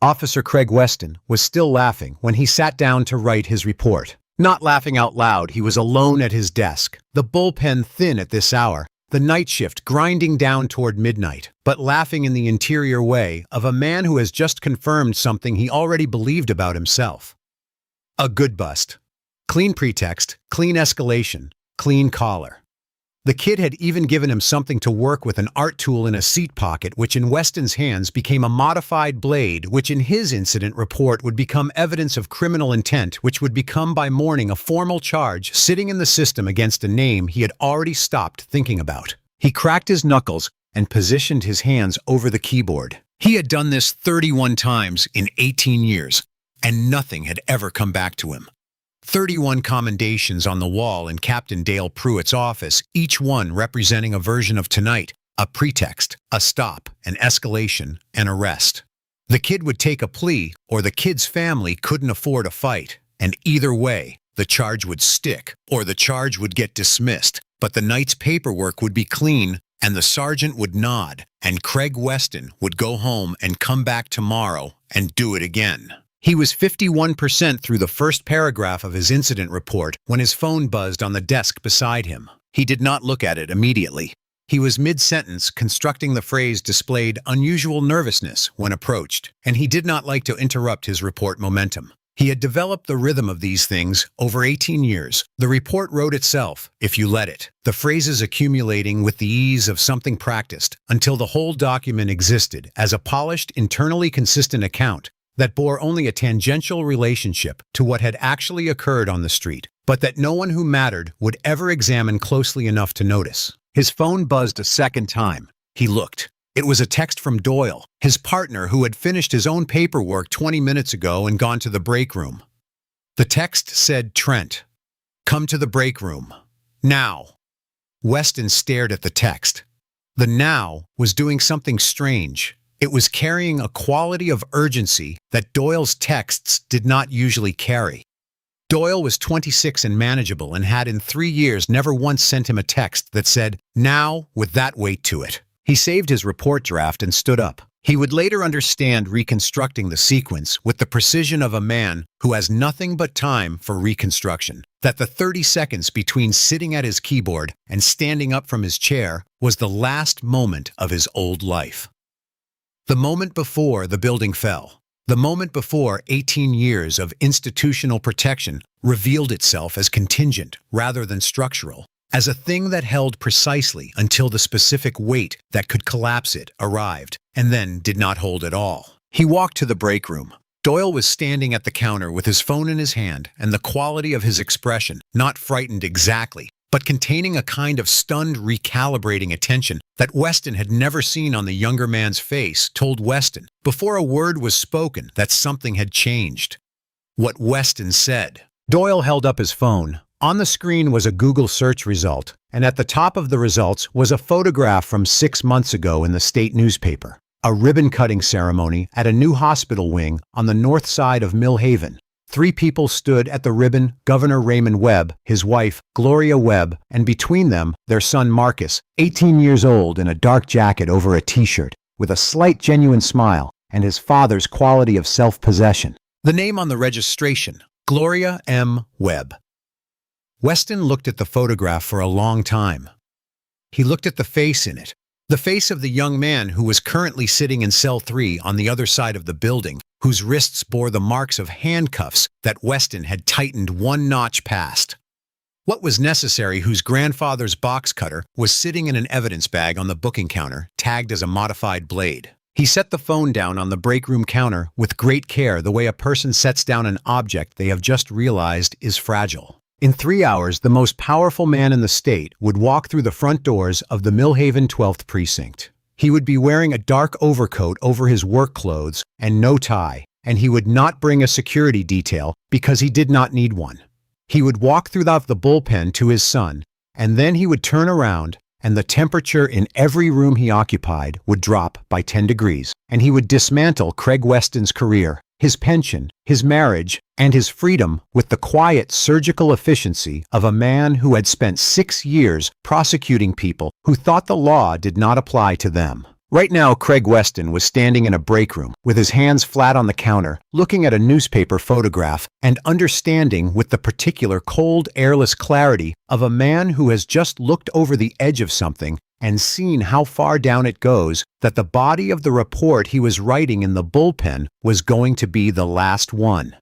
Officer Craig Weston was still laughing when he sat down to write his report. Not laughing out loud, he was alone at his desk, the bullpen thin at this hour, the night shift grinding down toward midnight, but laughing in the interior way of a man who has just confirmed something he already believed about himself. A good bust. Clean pretext, clean escalation, clean collar. The kid had even given him something to work with, an art tool in a seat pocket, which in Weston's hands became a modified blade, which in his incident report would become evidence of criminal intent, which would become by morning a formal charge sitting in the system against a name he had already stopped thinking about. He cracked his knuckles and positioned his hands over the keyboard. He had done this 31 times in 18 years, and nothing had ever come back to him. 31 commendations on the wall in Captain Dale Pruitt's office, each one representing a version of tonight, a pretext, a stop, an escalation, an arrest. The kid would take a plea, or the kid's family couldn't afford a fight, and either way, the charge would stick, or the charge would get dismissed, but the night's paperwork would be clean, and the sergeant would nod, and Craig Weston would go home and come back tomorrow and do it again. He was 51% through the first paragraph of his incident report when his phone buzzed on the desk beside him. He did not look at it immediately. He was mid-sentence constructing the phrase displayed unusual nervousness when approached, and he did not like to interrupt his report momentum. He had developed the rhythm of these things over 18 years. The report wrote itself, if you let it, the phrases accumulating with the ease of something practiced until the whole document existed as a polished, internally consistent account that bore only a tangential relationship to what had actually occurred on the street, but that no one who mattered would ever examine closely enough to notice. His phone buzzed a second time. He looked. It was a text from Doyle, his partner who had finished his own paperwork 20 minutes ago and gone to the break room. The text said, "Trent, come to the break room. Now." Weston stared at the text. The "now" was doing something strange. It was carrying a quality of urgency that Doyle's texts did not usually carry. Doyle was 26 and manageable and had in 3 years never once sent him a text that said, "Now," with that weight to it. He saved his report draft and stood up. He would later understand reconstructing the sequence with the precision of a man who has nothing but time for reconstruction, that the 30 seconds between sitting at his keyboard and standing up from his chair was the last moment of his old life. The moment before the building fell, the moment before 18 years of institutional protection revealed itself as contingent rather than structural, as a thing that held precisely until the specific weight that could collapse it arrived, and then did not hold at all. He walked to the break room. Doyle was standing at the counter with his phone in his hand, and the quality of his expression, not frightened exactly, but containing a kind of stunned, recalibrating attention that Weston had never seen on the younger man's face, told Weston, before a word was spoken, that something had changed. What Weston said. Doyle held up his phone. On the screen was a Google search result, and at the top of the results was a photograph from 6 months ago in the state newspaper. A ribbon-cutting ceremony at a new hospital wing on the north side of Mill Haven. 3 people stood at the ribbon: Governor Raymond Webb, his wife, Gloria Webb, and between them, their son Marcus, 18 years old, in a dark jacket over a t-shirt, with a slight genuine smile, and his father's quality of self-possession. The name on the registration, Gloria M. Webb. Weston looked at the photograph for a long time. He looked at the face in it, the face of the young man who was currently sitting in cell 3 on the other side of the building, whose wrists bore the marks of handcuffs that Weston had tightened 1 notch past. What was necessary, whose grandfather's box cutter was sitting in an evidence bag on the booking counter, tagged as a modified blade. He set the phone down on the break room counter with great care, the way a person sets down an object they have just realized is fragile. In 3 hours, the most powerful man in the state would walk through the front doors of the Mill Haven 12th Precinct. He would be wearing a dark overcoat over his work clothes and no tie, and he would not bring a security detail because he did not need one. He would walk through the bullpen to his son, and then he would turn around, and the temperature in every room he occupied would drop by 10 degrees, and he would dismantle Craig Weston's career, his pension, his marriage, and his freedom with the quiet, surgical efficiency of a man who had spent 6 years prosecuting people who thought the law did not apply to them. Right now, Craig Weston was standing in a break room with his hands flat on the counter, looking at a newspaper photograph and understanding with the particular cold, airless clarity of a man who has just looked over the edge of something and seen how far down it goes, that the body of the report he was writing in the bullpen was going to be the last one.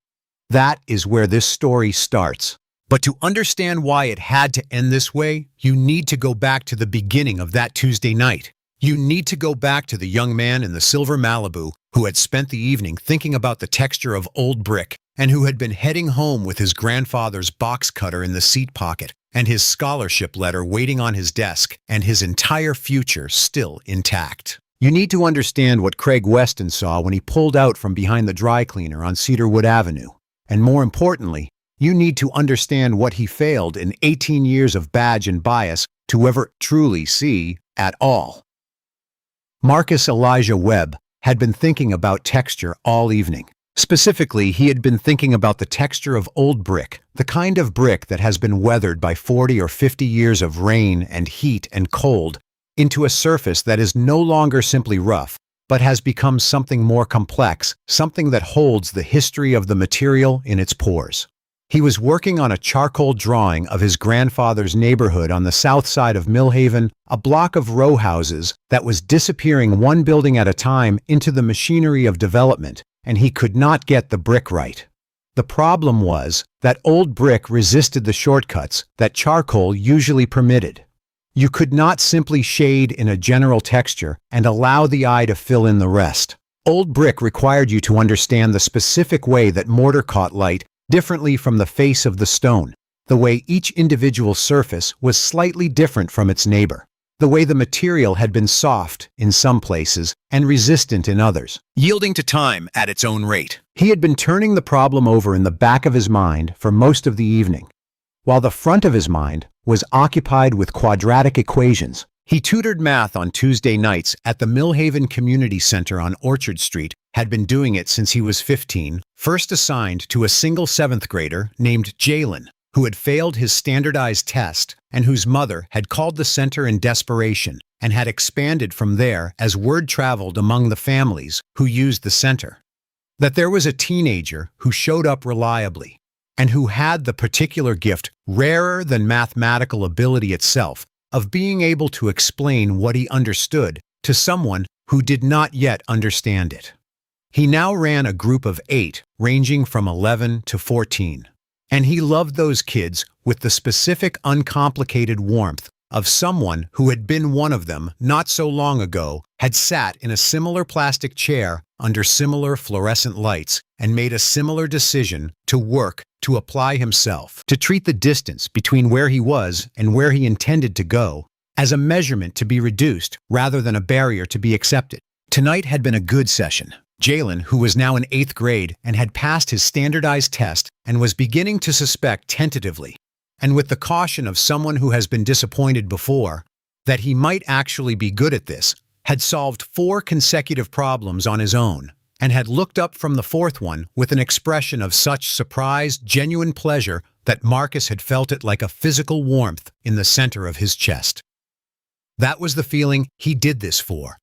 That is where this story starts. But to understand why it had to end this way, you need to go back to the beginning of that Tuesday night. You need to go back to the young man in the silver Malibu who had spent the evening thinking about the texture of old brick and who had been heading home with his grandfather's box cutter in the seat pocket and his scholarship letter waiting on his desk and his entire future still intact. You need to understand what Craig Weston saw when he pulled out from behind the dry cleaner on Cedarwood Avenue. And more importantly, you need to understand what he failed in 18 years of badge and bias to ever truly see at all. Marcus Elijah Webb had been thinking about texture all evening. Specifically, he had been thinking about the texture of old brick, the kind of brick that has been weathered by 40 or 50 years of rain and heat and cold into a surface that is no longer simply rough, but has become something more complex, something that holds the history of the material in its pores. He was working on a charcoal drawing of his grandfather's neighborhood on the south side of Millhaven, a block of row houses that was disappearing one building at a time into the machinery of development, and he could not get the brick right. The problem was that old brick resisted the shortcuts that charcoal usually permitted. You could not simply shade in a general texture and allow the eye to fill in the rest. Old brick required you to understand the specific way that mortar caught light differently from the face of the stone, the way each individual surface was slightly different from its neighbor, the way the material had been soft in some places and resistant in others, yielding to time at its own rate. He had been turning the problem over in the back of his mind for most of the evening, while the front of his mind was occupied with quadratic equations. He tutored math on Tuesday nights at the Millhaven Community Center on Orchard Street, had been doing it since he was 15, first assigned to a single seventh grader named Jalen, who had failed his standardized test and whose mother had called the center in desperation and had expanded from there as word traveled among the families who used the center. That there was a teenager who showed up reliably and who had the particular gift, rarer than mathematical ability itself, of being able to explain what he understood to someone who did not yet understand it. He now ran a group of 8, ranging from 11 to 14. And he loved those kids with the specific uncomplicated warmth of someone who had been one of them not so long ago, had sat in a similar plastic chair under similar fluorescent lights and made a similar decision to work, to apply himself, to treat the distance between where he was and where he intended to go as a measurement to be reduced rather than a barrier to be accepted. Tonight had been a good session. Jalen, who was now in 8th grade and had passed his standardized test and was beginning to suspect tentatively, and with the caution of someone who has been disappointed before, that he might actually be good at this, had solved 4 consecutive problems on his own, and had looked up from the 4th one with an expression of such surprised, genuine pleasure that Marcus had felt it like a physical warmth in the center of his chest. That was the feeling he did this for.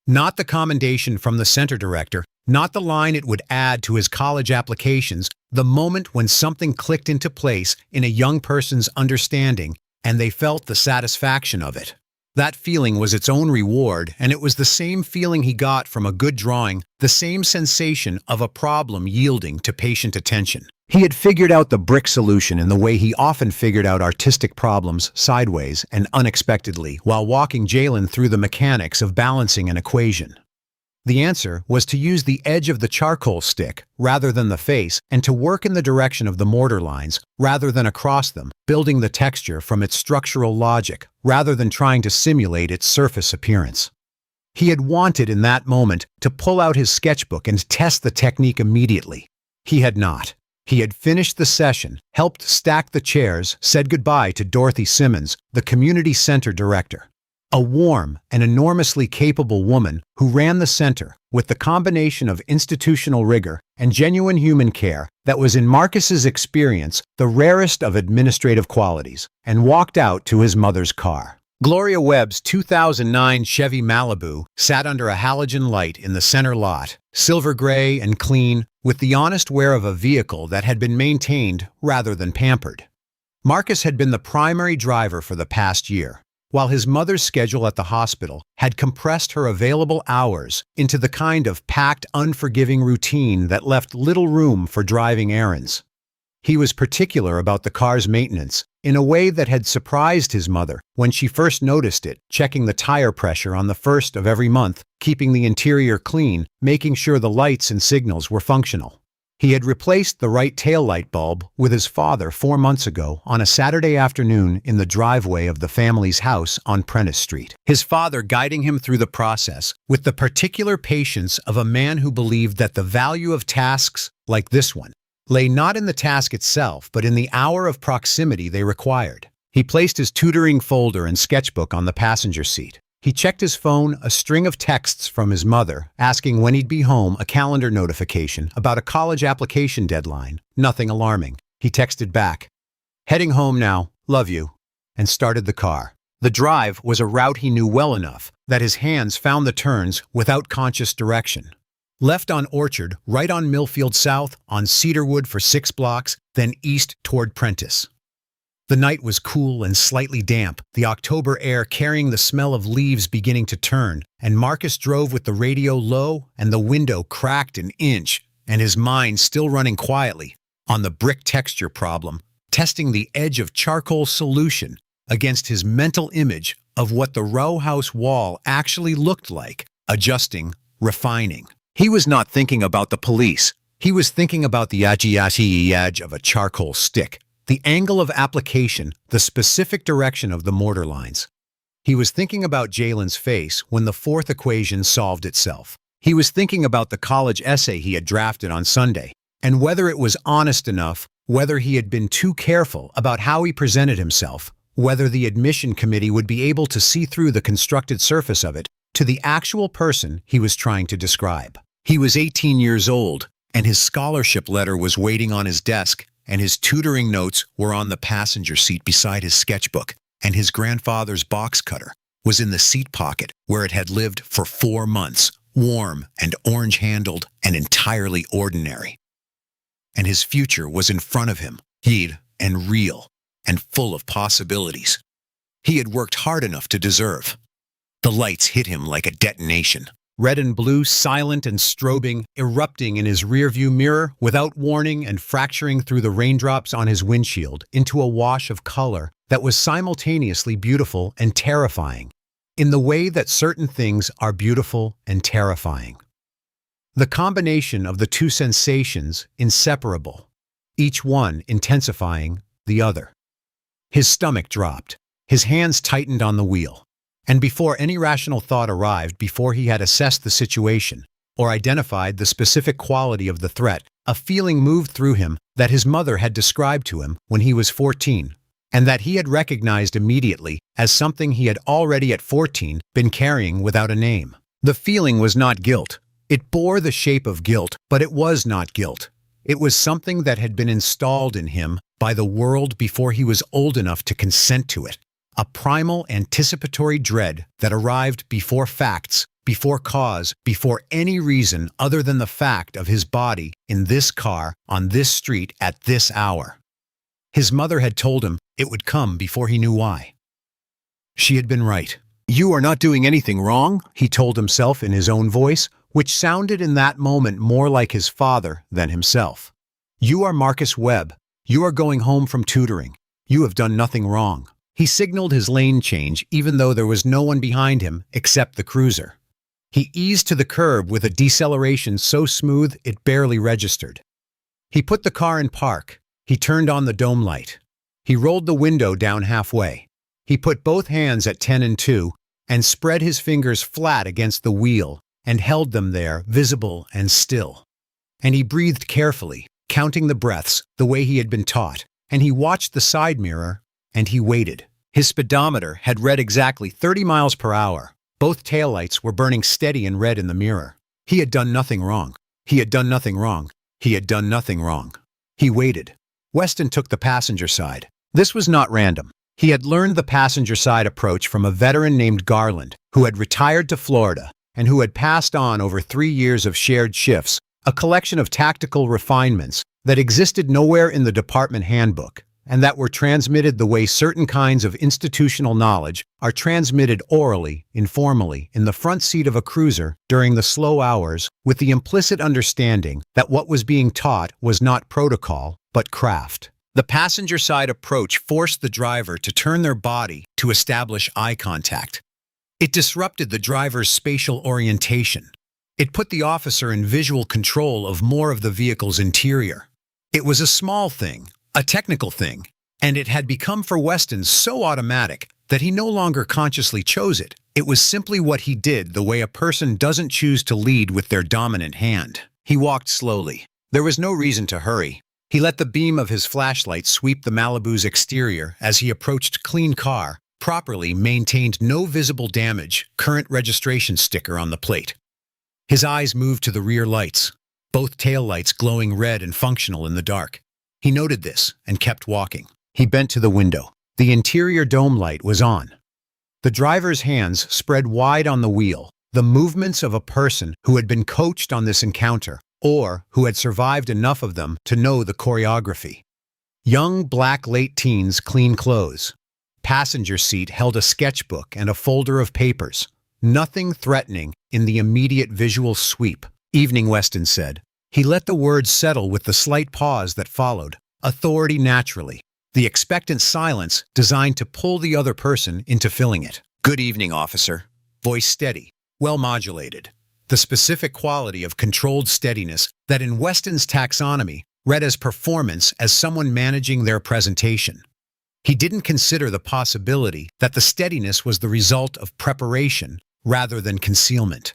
Not the commendation from the center director, not the line it would add to his college applications, the moment when something clicked into place in a young person's understanding and they felt the satisfaction of it. That feeling was its own reward, and it was the same feeling he got from a good drawing, the same sensation of a problem yielding to patient attention. He had figured out the brick solution in the way he often figured out artistic problems sideways and unexpectedly while walking Jalen through the mechanics of balancing an equation. The answer was to use the edge of the charcoal stick rather than the face and to work in the direction of the mortar lines rather than across them, building the texture from its structural logic rather than trying to simulate its surface appearance. He had wanted in that moment to pull out his sketchbook and test the technique immediately. He had not. He had finished the session, helped stack the chairs, said goodbye to Dorothy Simmons, the community center director. A warm and enormously capable woman who ran the center with the combination of institutional rigor and genuine human care that was in Marcus's experience the rarest of administrative qualities, and walked out to his mother's car. Gloria Webb's 2009 Chevy Malibu sat under a halogen light in the center lot, silver gray and clean, with the honest wear of a vehicle that had been maintained rather than pampered. Marcus had been the primary driver for the past year, while his mother's schedule at the hospital had compressed her available hours into the kind of packed, unforgiving routine that left little room for driving errands. He was particular about the car's maintenance in a way that had surprised his mother when she first noticed it, checking the tire pressure on the first of every month, keeping the interior clean, making sure the lights and signals were functional. He had replaced the right taillight bulb with his father 4 months ago on a Saturday afternoon in the driveway of the family's house on Prentice Street. His father guiding him through the process with the particular patience of a man who believed that the value of tasks like this one lay not in the task itself, but in the hour of proximity they required. He placed his tutoring folder and sketchbook on the passenger seat. He checked his phone, a string of texts from his mother, asking when he'd be home, a calendar notification about a college application deadline. Nothing alarming. He texted back, "Heading home now, love you," and started the car. The drive was a route he knew well enough that his hands found the turns without conscious direction. Left on Orchard, right on Millfield South, on Cedarwood for 6 blocks, then east toward Prentice. The night was cool and slightly damp, the October air carrying the smell of leaves beginning to turn, and Marcus drove with the radio low and the window cracked an inch, and his mind still running quietly on the brick texture problem, testing the edge of charcoal solution against his mental image of what the row house wall actually looked like, adjusting, refining. He was not thinking about the police. He was thinking about the edge of a charcoal stick, the angle of application, the specific direction of the mortar lines. He was thinking about Jalen's face when the fourth equation solved itself. He was thinking about the college essay he had drafted on Sunday, and whether it was honest enough, whether he had been too careful about how he presented himself, whether the admission committee would be able to see through the constructed surface of it to the actual person he was trying to describe. He was 18 years old, and his scholarship letter was waiting on his desk, and his tutoring notes were on the passenger seat beside his sketchbook, and his grandfather's box cutter was in the seat pocket where it had lived for 4 months, warm and orange-handled and entirely ordinary. And his future was in front of him, and real, and full of possibilities. He had worked hard enough to deserve. The lights hit him like a detonation. Red and blue, silent and strobing, erupting in his rearview mirror without warning and fracturing through the raindrops on his windshield into a wash of color that was simultaneously beautiful and terrifying, in the way that certain things are beautiful and terrifying. The combination of the two sensations inseparable, each one intensifying the other. His stomach dropped. His hands tightened on the wheel. And before any rational thought arrived, before he had assessed the situation or identified the specific quality of the threat, a feeling moved through him that his mother had described to him when he was 14, and that he had recognized immediately as something he had already at 14 been carrying without a name. The feeling was not guilt. It bore the shape of guilt, but it was not guilt. It was something that had been installed in him by the world before he was old enough to consent to it. A primal anticipatory dread that arrived before facts, before cause, before any reason other than the fact of his body in this car, on this street, at this hour. His mother had told him it would come before he knew why. She had been right. "You are not doing anything wrong," he told himself in his own voice, which sounded in that moment more like his father than himself. "You are Marcus Webb. You are going home from tutoring. You have done nothing wrong." He signaled his lane change even though there was no one behind him except the cruiser. He eased to the curb with a deceleration so smooth it barely registered. He put the car in park. He turned on the dome light. He rolled the window down halfway. He put both hands at 10 and 2 and spread his fingers flat against the wheel and held them there, visible and still. And he breathed carefully, counting the breaths the way he had been taught, and he watched the side mirror, and he waited. His speedometer had read exactly 30 miles per hour. Both taillights were burning steady and red in the mirror. He had done nothing wrong. He had done nothing wrong. He had done nothing wrong. He waited. Weston took the passenger side. This was not random. He had learned the passenger side approach from a veteran named Garland, who had retired to Florida and who had passed on over 3 years of shared shifts, a collection of tactical refinements that existed nowhere in the department handbook, and that were transmitted the way certain kinds of institutional knowledge are transmitted orally, informally, in the front seat of a cruiser during the slow hours, with the implicit understanding that what was being taught was not protocol, but craft. The passenger side approach forced the driver to turn their body to establish eye contact. It disrupted the driver's spatial orientation. It put the officer in visual control of more of the vehicle's interior. It was a small thing, a technical thing, and it had become for Weston so automatic that he no longer consciously chose it. It was simply what he did, the way a person doesn't choose to lead with their dominant hand. He walked slowly. There was no reason to hurry. He let the beam of his flashlight sweep the Malibu's exterior as he approached clean car, properly maintained, no visible damage, current registration sticker on the plate. His eyes moved to the rear lights, both tail lights glowing red and functional in the dark. He noted this and kept walking. He bent to the window. The interior dome light was on. The driver's hands spread wide on the wheel, the movements of a person who had been coached on this encounter, or who had survived enough of them to know the choreography. Young, black late teens, clean clothes. Passenger seat held a sketchbook and a folder of papers. Nothing threatening in the immediate visual sweep. Evening, Weston said. He let the words settle with the slight pause that followed. Authority naturally. The expectant silence designed to pull the other person into filling it. Good evening, officer. Voice steady, well modulated. The specific quality of controlled steadiness that in Weston's taxonomy read as performance as someone managing their presentation. He didn't consider the possibility that the steadiness was the result of preparation rather than concealment.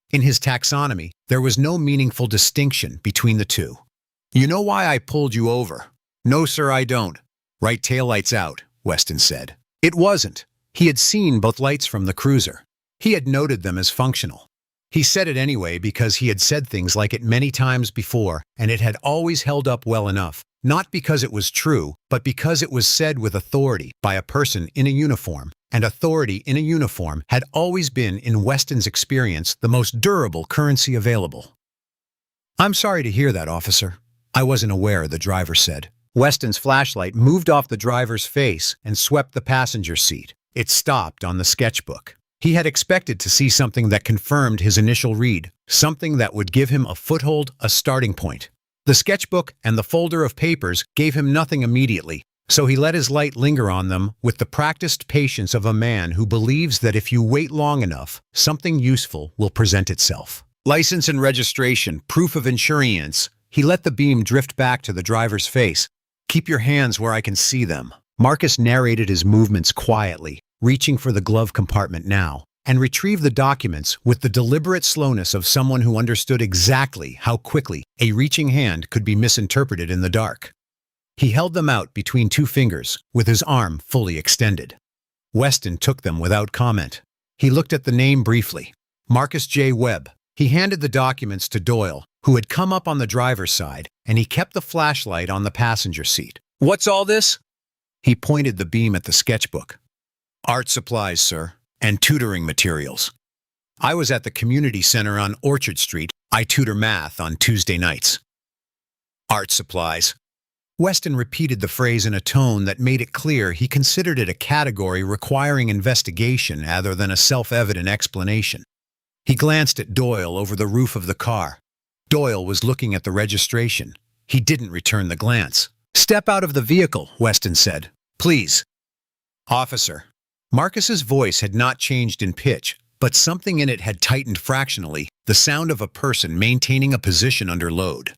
In his taxonomy, there was no meaningful distinction between the two. You know why I pulled you over? No, sir, I don't. Right taillights out, Weston said. It wasn't. He had seen both lights from the cruiser. He had noted them as functional. He said it anyway because he had said things like it many times before, and it had always held up well enough, not because it was true, but because it was said with authority by a person in a uniform, and authority in a uniform had always been, in Weston's experience, the most durable currency available. I'm sorry to hear that, officer. I wasn't aware, the driver said. Weston's flashlight moved off the driver's face and swept the passenger seat. It stopped on the sketchbook. He had expected to see something that confirmed his initial read, something that would give him a foothold, a starting point. The sketchbook and the folder of papers gave him nothing immediately, so he let his light linger on them with the practiced patience of a man who believes that if you wait long enough, something useful will present itself. License and registration, proof of insurance. He let the beam drift back to the driver's face. Keep your hands where I can see them. Marcus narrated his movements quietly, reaching for the glove compartment now, and retrieved the documents with the deliberate slowness of someone who understood exactly how quickly a reaching hand could be misinterpreted in the dark. He held them out between two fingers, with his arm fully extended. Weston took them without comment. He looked at the name briefly. Marcus J. Webb. He handed the documents to Doyle, who had come up on the driver's side, and he kept the flashlight on the passenger seat. What's all this? He pointed the beam at the sketchbook. Art supplies, sir, and tutoring materials. I was at the community center on Orchard Street. I tutor math on Tuesday nights. Art supplies. Weston repeated the phrase in a tone that made it clear he considered it a category requiring investigation rather than a self-evident explanation. He glanced at Doyle over the roof of the car. Doyle was looking at the registration. He didn't return the glance. Step out of the vehicle, Weston said. Please. Officer. Marcus's voice had not changed in pitch, but something in it had tightened fractionally, the sound of a person maintaining a position under load.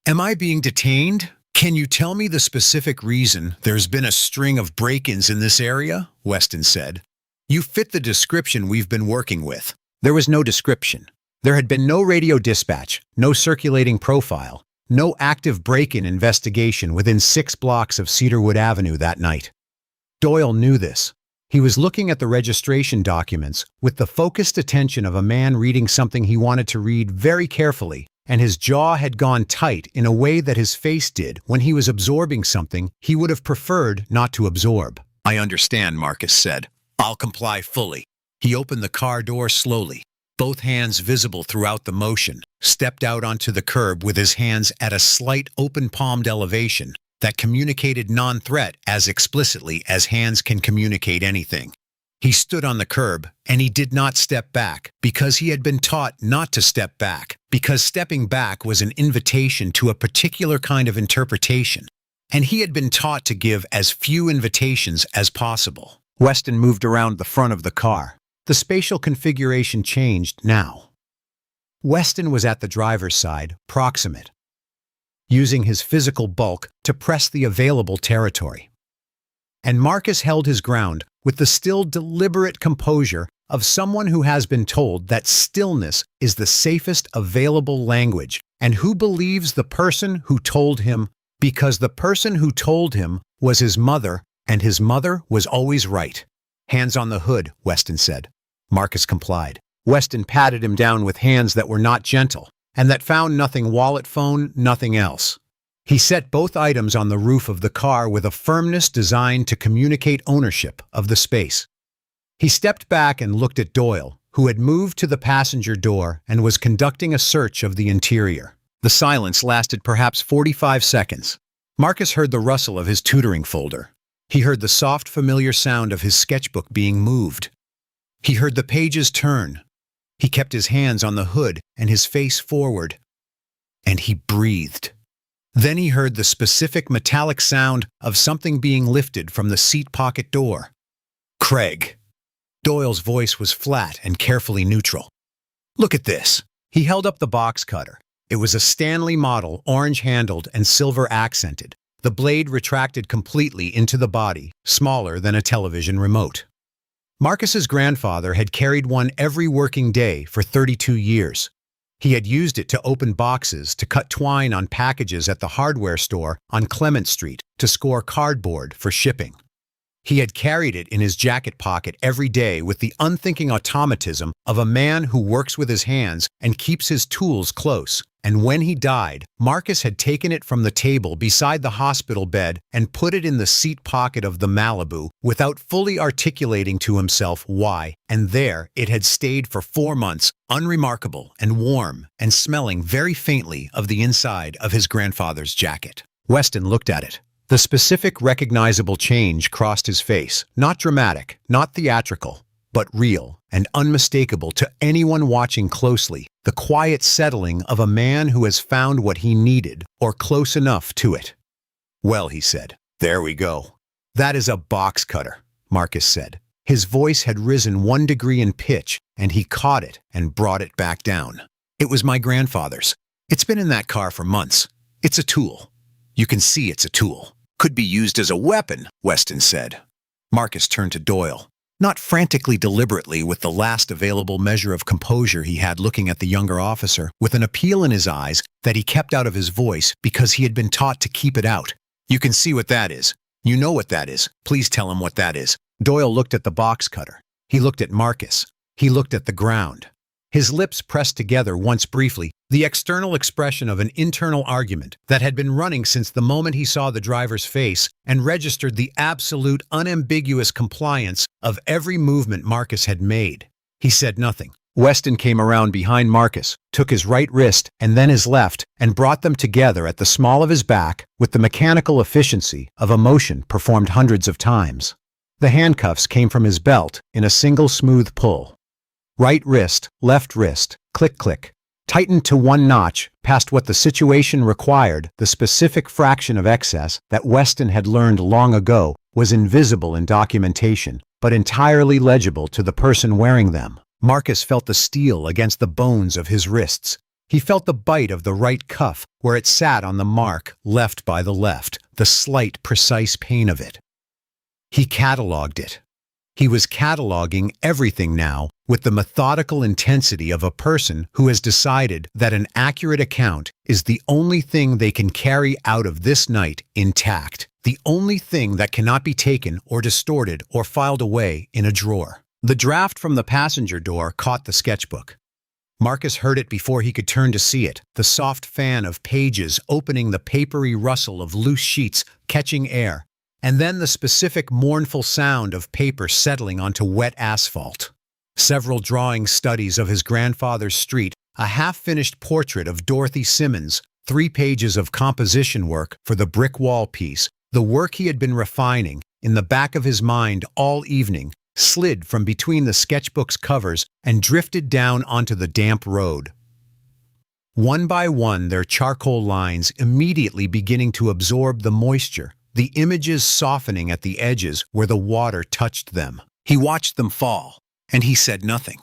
Am I being detained? Can you tell me the specific reason there's been a string of break-ins in this area? Weston said. You fit the description we've been working with. There was no description. There had been no radio dispatch, no circulating profile, no active break-in investigation within 6 blocks of Cedarwood Avenue that night. Doyle knew this. He was looking at the registration documents with the focused attention of a man reading something he wanted to read very carefully, and his jaw had gone tight in a way that his face did when he was absorbing something he would have preferred not to absorb. I understand, Marcus said. I'll comply fully. He opened the car door slowly, both hands visible throughout the motion, stepped out onto the curb with his hands at a slight open-palmed elevation that communicated non-threat as explicitly as hands can communicate anything. He stood on the curb, and he did not step back because he had been taught not to step back, because stepping back was an invitation to a particular kind of interpretation, and he had been taught to give as few invitations as possible. Weston moved around the front of the car. The spatial configuration changed now. Weston was at the driver's side, proximate, using his physical bulk to press the available territory. And Marcus held his ground with the still deliberate composure of someone who has been told that stillness is the safest available language, and who believes the person who told him, because the person who told him was his mother, and his mother was always right. Hands on the hood, Weston said. Marcus complied. Weston patted him down with hands that were not gentle, and that found nothing wallet phone, nothing else. He set both items on the roof of the car with a firmness designed to communicate ownership of the space. He stepped back and looked at Doyle, who had moved to the passenger door and was conducting a search of the interior. The silence lasted perhaps 45 seconds. Marcus heard the rustle of his tutoring folder. He heard the soft, familiar sound of his sketchbook being moved. He heard the pages turn. He kept his hands on the hood and his face forward. And he breathed. Then he heard the specific metallic sound of something being lifted from the seat pocket door. Craig. Doyle's voice was flat and carefully neutral. Look at this. He held up the box cutter. It was a Stanley model, orange-handled and silver-accented. The blade retracted completely into the body, smaller than a television remote. Marcus's grandfather had carried one every working day for 32 years. He had used it to open boxes, to cut twine on packages at the hardware store on Clement Street, to score cardboard for shipping. He had carried it in his jacket pocket every day with the unthinking automatism of a man who works with his hands and keeps his tools close. And when he died, Marcus had taken it from the table beside the hospital bed and put it in the seat pocket of the Malibu without fully articulating to himself why, and there it had stayed for 4 months, unremarkable and warm and smelling very faintly of the inside of his grandfather's jacket. Weston looked at it. The specific recognizable change crossed his face, not dramatic, not theatrical, but real and unmistakable to anyone watching closely, the quiet settling of a man who has found what he needed, or close enough to it. Well, he said, there we go. That is a box cutter, Marcus said. His voice had risen 1 degree in pitch, and he caught it and brought it back down. It was my grandfather's. It's been in that car for months. It's a tool. You can see it's a tool. Could be used as a weapon, Weston said. Marcus turned to Doyle. Not frantically deliberately, with the last available measure of composure he had, looking at the younger officer, with an appeal in his eyes that he kept out of his voice because he had been taught to keep it out. You can see what that is. You know what that is. Please tell him what that is. Doyle looked at the box cutter. He looked at Marcus. He looked at the ground. His lips pressed together once briefly, the external expression of an internal argument that had been running since the moment he saw the driver's face and registered the absolute, unambiguous compliance of every movement Marcus had made. He said nothing. Weston came around behind Marcus, took his right wrist and then his left, and brought them together at the small of his back with the mechanical efficiency of a motion performed hundreds of times. The handcuffs came from his belt in a single smooth pull. Right wrist, left wrist, click, click. Tightened to 1 notch, past what the situation required, the specific fraction of excess that Weston had learned long ago was invisible in documentation, but entirely legible to the person wearing them. Marcus felt the steel against the bones of his wrists. He felt the bite of the right cuff where it sat on the mark left by the left, the slight, precise pain of it. He cataloged it. He was cataloging everything now with the methodical intensity of a person who has decided that an accurate account is the only thing they can carry out of this night intact, the only thing that cannot be taken or distorted or filed away in a drawer. The draft from the passenger door caught the sketchbook. Marcus heard it before he could turn to see it, the soft fan of pages opening, the papery rustle of loose sheets catching air, and then the specific mournful sound of paper settling onto wet asphalt. Several drawing studies of his grandfather's street, a half-finished portrait of Dorothy Simmons, 3 pages of composition work for the brick wall piece, the work he had been refining in the back of his mind all evening, slid from between the sketchbook's covers and drifted down onto the damp road. One by one, their charcoal lines immediately beginning to absorb the moisture, the images softening at the edges where the water touched them. He watched them fall, and he said nothing.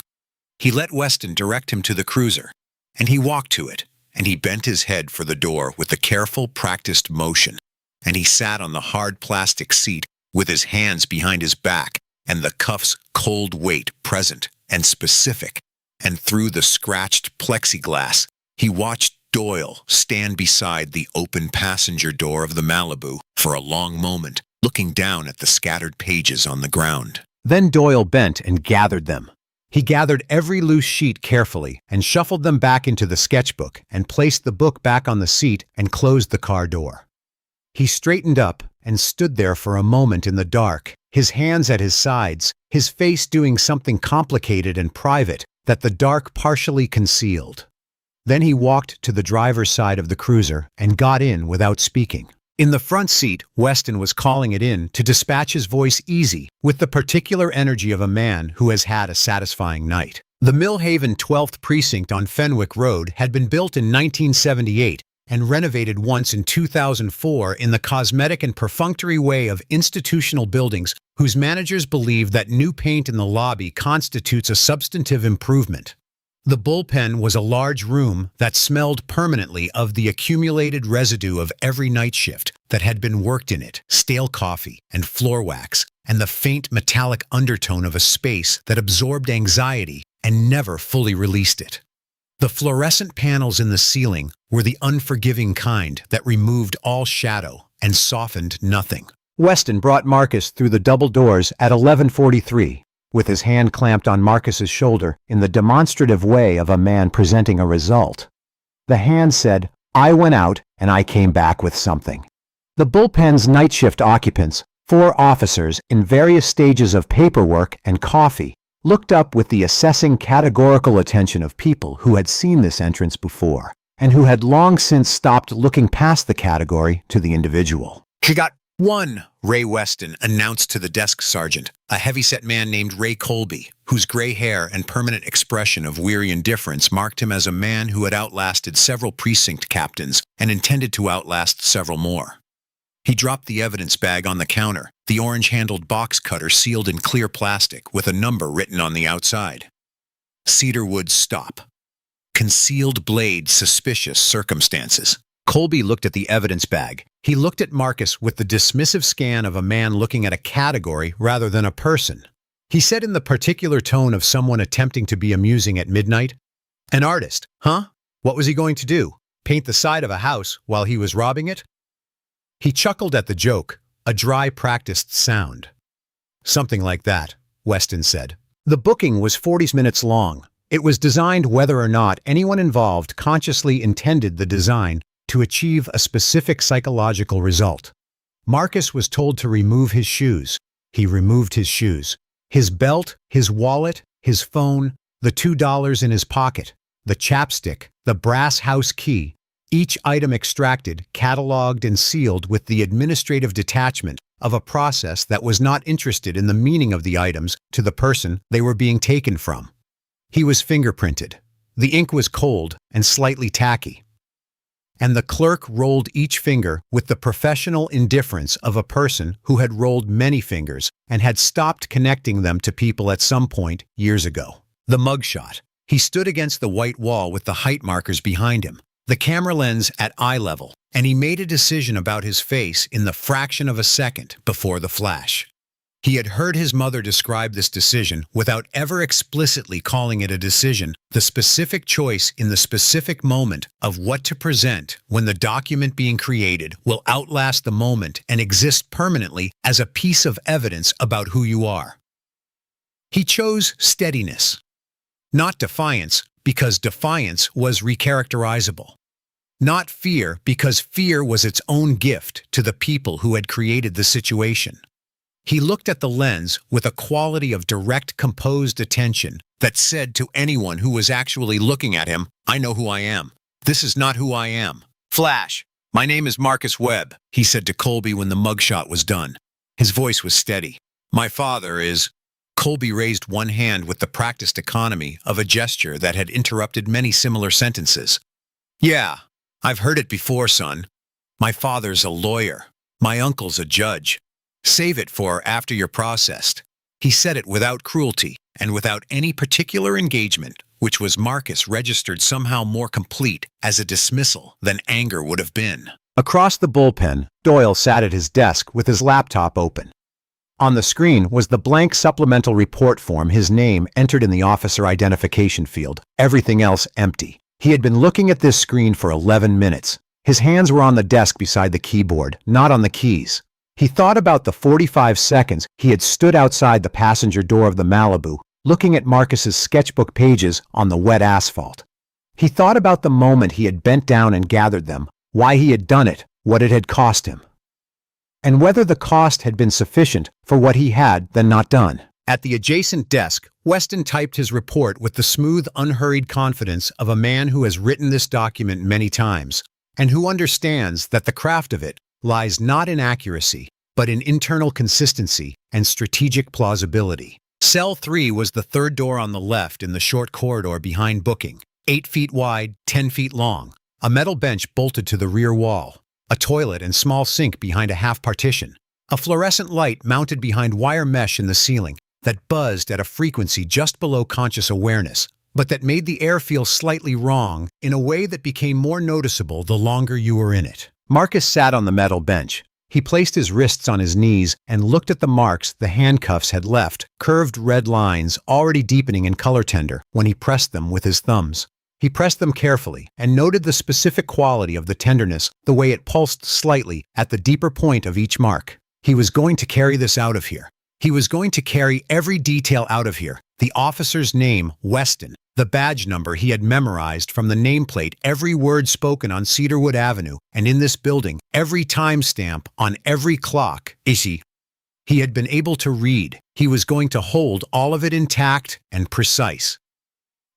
He let Weston direct him to the cruiser, and he walked to it, and he bent his head for the door with a careful, practiced motion, and he sat on the hard plastic seat with his hands behind his back and the cuff's cold weight present and specific, and through the scratched plexiglass, he watched Doyle stand beside the open passenger door of the Malibu for a long moment, looking down at the scattered pages on the ground. Then Doyle bent and gathered them. He gathered every loose sheet carefully and shuffled them back into the sketchbook and placed the book back on the seat and closed the car door. He straightened up and stood there for a moment in the dark, his hands at his sides, his face doing something complicated and private that the dark partially concealed. Then he walked to the driver's side of the cruiser and got in without speaking. In the front seat, Weston was calling it in to dispatch his voice easy, with the particular energy of a man who has had a satisfying night. The Millhaven 12th Precinct on Fenwick Road had been built in 1978 and renovated once in 2004 in the cosmetic and perfunctory way of institutional buildings whose managers believe that new paint in the lobby constitutes a substantive improvement. The bullpen was a large room that smelled permanently of the accumulated residue of every night shift that had been worked in it, stale coffee and floor wax, and the faint metallic undertone of a space that absorbed anxiety and never fully released it. The fluorescent panels in the ceiling were the unforgiving kind that removed all shadow and softened nothing. Weston brought Marcus through the double doors at 11:43. With his hand clamped on Marcus's shoulder in the demonstrative way of a man presenting a result. The hand said, "I went out and I came back with something." The bullpen's night shift occupants, 4 officers in various stages of paperwork and coffee, looked up with the assessing categorical attention of people who had seen this entrance before and who had long since stopped looking past the category to the individual. "She got 1, Ray Weston announced to the desk sergeant, a heavyset man named Ray Colby, whose gray hair and permanent expression of weary indifference marked him as a man who had outlasted several precinct captains and intended to outlast several more. He dropped the evidence bag on the counter, the orange-handled box cutter sealed in clear plastic with a number written on the outside. Cedarwood Stop. Concealed blade suspicious circumstances. Colby looked at the evidence bag. He looked at Marcus with the dismissive scan of a man looking at a category rather than a person. He said in the particular tone of someone attempting to be amusing at midnight, "An artist, huh? What was he going to do? Paint the side of a house while he was robbing it?" He chuckled at the joke, a dry, practiced sound. "Something like that," Weston said. The booking was 40 minutes long. It was designed whether or not anyone involved consciously intended the design to achieve a specific psychological result. Marcus was told to remove his shoes. He removed his shoes. His belt, his wallet, his phone, the $2 in his pocket, the chapstick, the brass house key, each item extracted, catalogued, and sealed with the administrative detachment of a process that was not interested in the meaning of the items to the person they were being taken from. He was fingerprinted. The ink was cold and slightly tacky. And the clerk rolled each finger with the professional indifference of a person who had rolled many fingers and had stopped connecting them to people at some point years ago. The mugshot. He stood against the white wall with the height markers behind him, the camera lens at eye level, and he made a decision about his face in the fraction of a second before the flash. He had heard his mother describe this decision without ever explicitly calling it a decision, the specific choice in the specific moment of what to present when the document being created will outlast the moment and exist permanently as a piece of evidence about who you are. He chose steadiness, not defiance, because defiance was recharacterizable. Not fear, because fear was its own gift to the people who had created the situation. He looked at the lens with a quality of direct, composed attention that said to anyone who was actually looking at him, "I know who I am. This is not who I am." "Flash, my name is Marcus Webb," he said to Colby when the mugshot was done. His voice was steady. "My father is—" Colby raised one hand with the practiced economy of a gesture that had interrupted many similar sentences. "Yeah, I've heard it before, son. My father's a lawyer. My uncle's a judge. Save it for after you're processed." He said it without cruelty and without any particular engagement, which was Marcus registered somehow more complete as a dismissal than anger would have been. Across the bullpen, Doyle sat at his desk with his laptop open. On the screen was the blank supplemental report form, his name entered in the officer identification field, everything else empty. He had been looking at this screen for 11 minutes. His hands were on the desk beside the keyboard, not on the keys. He thought about the 45 seconds he had stood outside the passenger door of the Malibu, looking at Marcus's sketchbook pages on the wet asphalt. He thought about the moment he had bent down and gathered them, why he had done it, what it had cost him, and whether the cost had been sufficient for what he had then not done. At the adjacent desk, Weston typed his report with the smooth, unhurried confidence of a man who has written this document many times, and who understands that the craft of it lies not in accuracy, but in internal consistency and strategic plausibility. Cell 3 was the third door on the left in the short corridor behind booking, 8 feet wide, 10 feet long, a metal bench bolted to the rear wall, a toilet and small sink behind a half partition, a fluorescent light mounted behind wire mesh in the ceiling that buzzed at a frequency just below conscious awareness, but that made the air feel slightly wrong in a way that became more noticeable the longer you were in it. Marcus sat on the metal bench. He placed his wrists on his knees and looked at the marks the handcuffs had left, curved red lines already deepening in color tender when he pressed them with his thumbs. He pressed them carefully and noted the specific quality of the tenderness, the way it pulsed slightly at the deeper point of each mark. He was going to carry this out of here. He was going to carry every detail out of here. The officer's name, Weston, the badge number he had memorized from the nameplate, every word spoken on Cedarwood Avenue and in this building, every timestamp on every clock. He had been able to read. He was going to hold all of it intact and precise,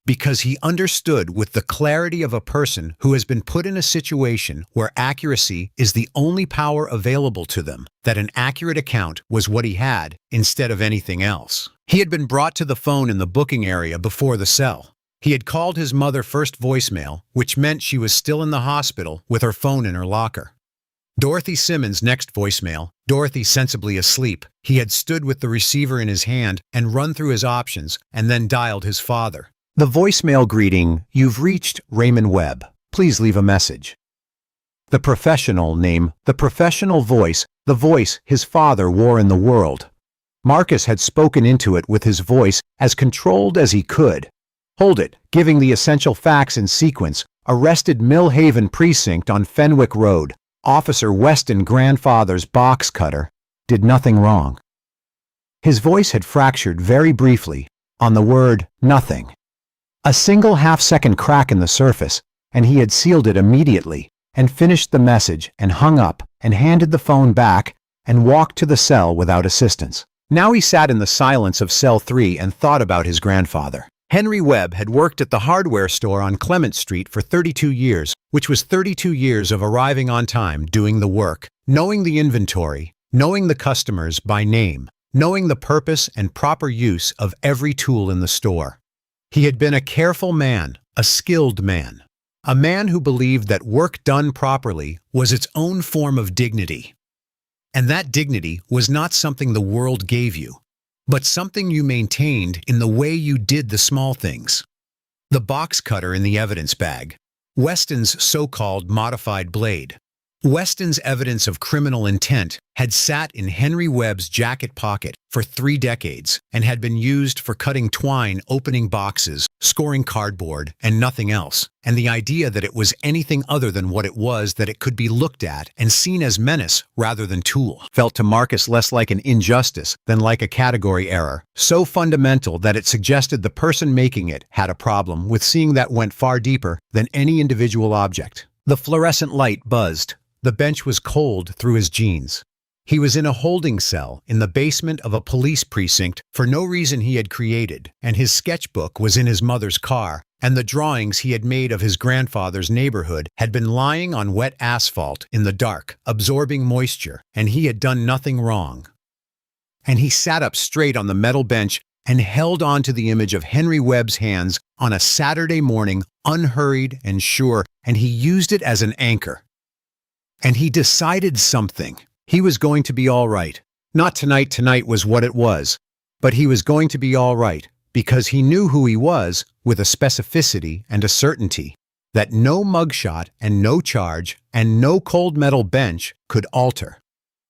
because he understood with the clarity of a person who has been put in a situation where accuracy is the only power available to them, that an accurate account was what he had instead of anything else. He had been brought to the phone in the booking area before the cell. He had called his mother first voicemail, which meant she was still in the hospital with her phone in her locker. Dorothy Simmons' next voicemail, Dorothy sensibly asleep. He had stood with the receiver in his hand and run through his options and then dialed his father. The voicemail greeting, "You've reached Raymond Webb. Please leave a message." The professional name, the professional voice, the voice his father wore in the world. Marcus had spoken into it with his voice as controlled as he could. Hold it, giving the essential facts in sequence. Arrested Mill Haven Precinct on Fenwick Road. Officer Weston, grandfather's box cutter, did nothing wrong. His voice had fractured very briefly on the word nothing. A single half-second crack in the surface, and he had sealed it immediately, and finished the message and hung up and handed the phone back and walked to the cell without assistance. Now he sat in the silence of cell 3 and thought about his grandfather. Henry Webb had worked at the hardware store on Clement Street for 32 years, which was 32 years of arriving on time, doing the work, knowing the inventory, knowing the customers by name, knowing the purpose and proper use of every tool in the store. He had been a careful man, a skilled man, a man who believed that work done properly was its own form of dignity. And that dignity was not something the world gave you, but something you maintained in the way you did the small things. The box cutter in the evidence bag, Weston's so-called modified blade. Weston's evidence of criminal intent had sat in Henry Webb's jacket pocket for 3 decades and had been used for cutting twine, opening boxes, scoring cardboard, and nothing else. And the idea that it was anything other than what it was, that it could be looked at and seen as menace rather than tool, felt to Marcus less like an injustice than like a category error, so fundamental that it suggested the person making it had a problem with seeing that went far deeper than any individual object. The fluorescent light buzzed. The bench was cold through his jeans. He was in a holding cell in the basement of a police precinct for no reason he had created, and his sketchbook was in his mother's car, and the drawings he had made of his grandfather's neighborhood had been lying on wet asphalt in the dark, absorbing moisture, and he had done nothing wrong. And he sat up straight on the metal bench and held on to the image of Henry Webb's hands on a Saturday morning, unhurried and sure, and he used it as an anchor. And he decided something. He was going to be all right. Not tonight was what it was, but he was going to be all right because he knew who he was with a specificity and a certainty that no mugshot and no charge and no cold metal bench could alter.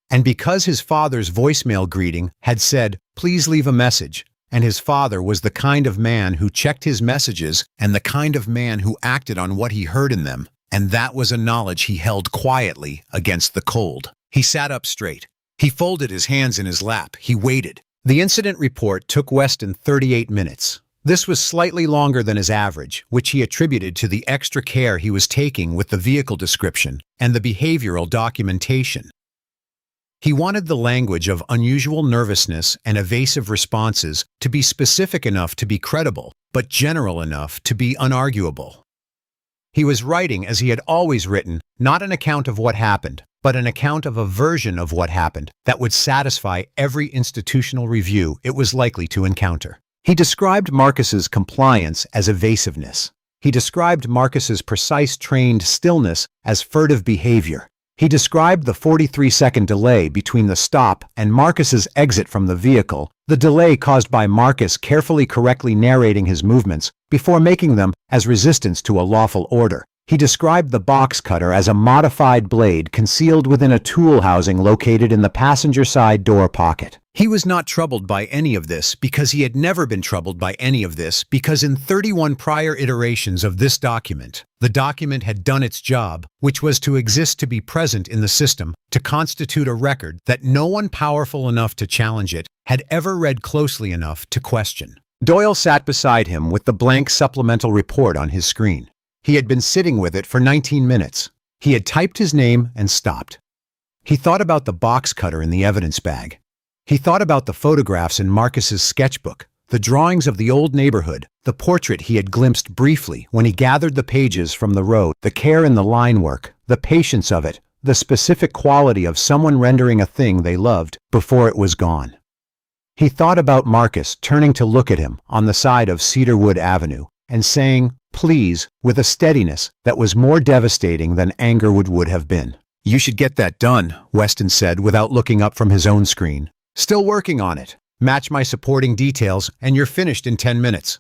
And because his father's voicemail greeting had said, "Please leave a message," and his father was the kind of man who checked his messages and the kind of man who acted on what he heard in them, and that was a knowledge he held quietly against the cold. He sat up straight. He folded his hands in his lap. He waited. The incident report took Weston 38 minutes. This was slightly longer than his average, which he attributed to the extra care he was taking with the vehicle description and the behavioral documentation. He wanted the language of unusual nervousness and evasive responses to be specific enough to be credible, but general enough to be unarguable. He was writing as he had always written, not an account of what happened, but an account of a version of what happened that would satisfy every institutional review it was likely to encounter. He described Marcus's compliance as evasiveness. He described Marcus's precise trained stillness as furtive behavior. He described the 43-second delay between the stop and Marcus's exit from the vehicle, the delay caused by Marcus carefully correctly narrating his movements before making them as resistance to a lawful order. He described the box cutter as a modified blade concealed within a tool housing located in the passenger side door pocket. He was not troubled by any of this because he had never been troubled by any of this because in 31 prior iterations of this document, the document had done its job, which was to exist to be present in the system, to constitute a record that no one powerful enough to challenge it had ever read closely enough to question. Doyle sat beside him with the blank supplemental report on his screen. He had been sitting with it for 19 minutes. He had typed his name and stopped. He thought about the box cutter in the evidence bag. He thought about the photographs in Marcus's sketchbook, the drawings of the old neighborhood, the portrait he had glimpsed briefly when he gathered the pages from the road, the care in the line work, the patience of it, the specific quality of someone rendering a thing they loved before it was gone. He thought about Marcus turning to look at him on the side of Cedarwood Avenue and saying, "Please," with a steadiness that was more devastating than anger would have been. "You should get that done," Weston said without looking up from his own screen. "Still working on it. Match my supporting details and you're finished in 10 minutes.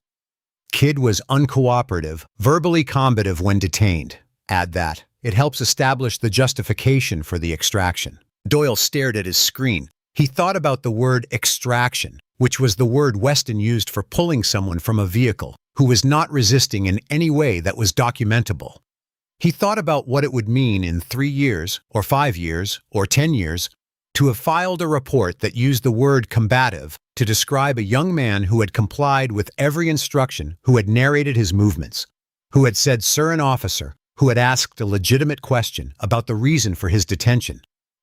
Kid was uncooperative, verbally combative when detained. Add that. It helps establish the justification for the extraction. Doyle stared at his screen. He thought about the word extraction, which was the word Weston used for pulling someone from a vehicle who was not resisting in any way that was documentable. He thought about what it would mean in 3 years, or 5 years, or 10 years, to have filed a report that used the word combative to describe a young man who had complied with every instruction, who had narrated his movements, who had said, "Sir, an officer," who had asked a legitimate question about the reason for his detention,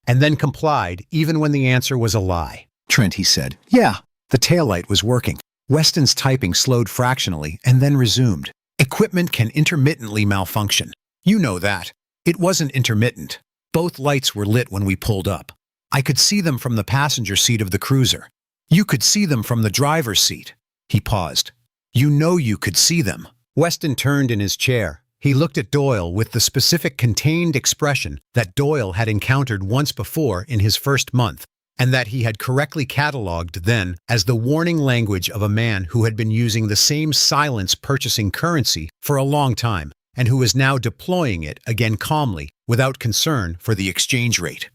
and then complied even when the answer was a lie. "Trent," he said. "Yeah." The taillight was working. Weston's typing slowed fractionally and then resumed. "Equipment can intermittently malfunction. You know that. It wasn't intermittent. Both lights were lit when we pulled up. I could see them from the passenger seat of the cruiser. You could see them from the driver's seat." He paused. "You know you could see them." Weston turned in his chair. He looked at Doyle with the specific contained expression that Doyle had encountered once before in his first month, and that he had correctly catalogued then as the warning language of a man who had been using the same silence purchasing currency for a long time, and who was now deploying it again calmly, without concern for the exchange rate.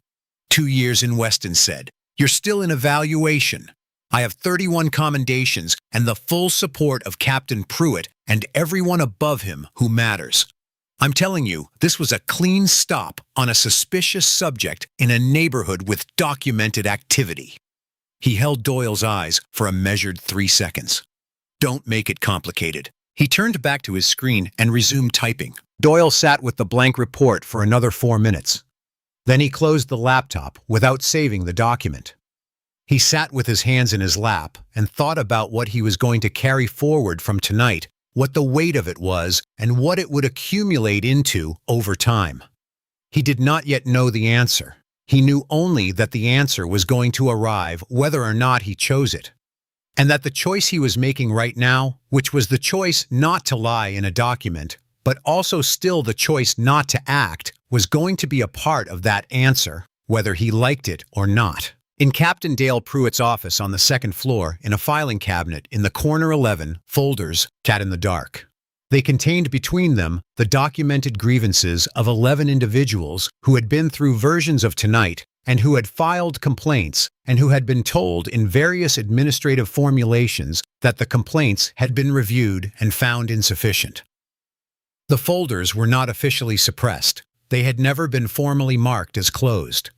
2 years in, Weston said. "You're still in evaluation. I have 31 commendations and the full support of Captain Pruitt and everyone above him who matters. I'm telling you, this was a clean stop on a suspicious subject in a neighborhood with documented activity." He held Doyle's eyes for a measured 3 seconds. "Don't make it complicated. He turned back to his screen and resumed typing. Doyle sat with the blank report for another 4 minutes. Then he closed the laptop without saving the document. He sat with his hands in his lap and thought about what he was going to carry forward from tonight, what the weight of it was, and what it would accumulate into over time. He did not yet know the answer. He knew only that the answer was going to arrive whether or not he chose it. And that the choice he was making right now, which was the choice not to lie in a document, but also still the choice not to act, was going to be a part of that answer, whether he liked it or not. In Captain Dale Pruitt's office on the second floor, in a filing cabinet in the corner 11, folders sat in the dark. They contained between them the documented grievances of 11 individuals who had been through versions of tonight and who had filed complaints and who had been told in various administrative formulations that the complaints had been reviewed and found insufficient. The folders were not officially suppressed. They had never been formally marked as closed.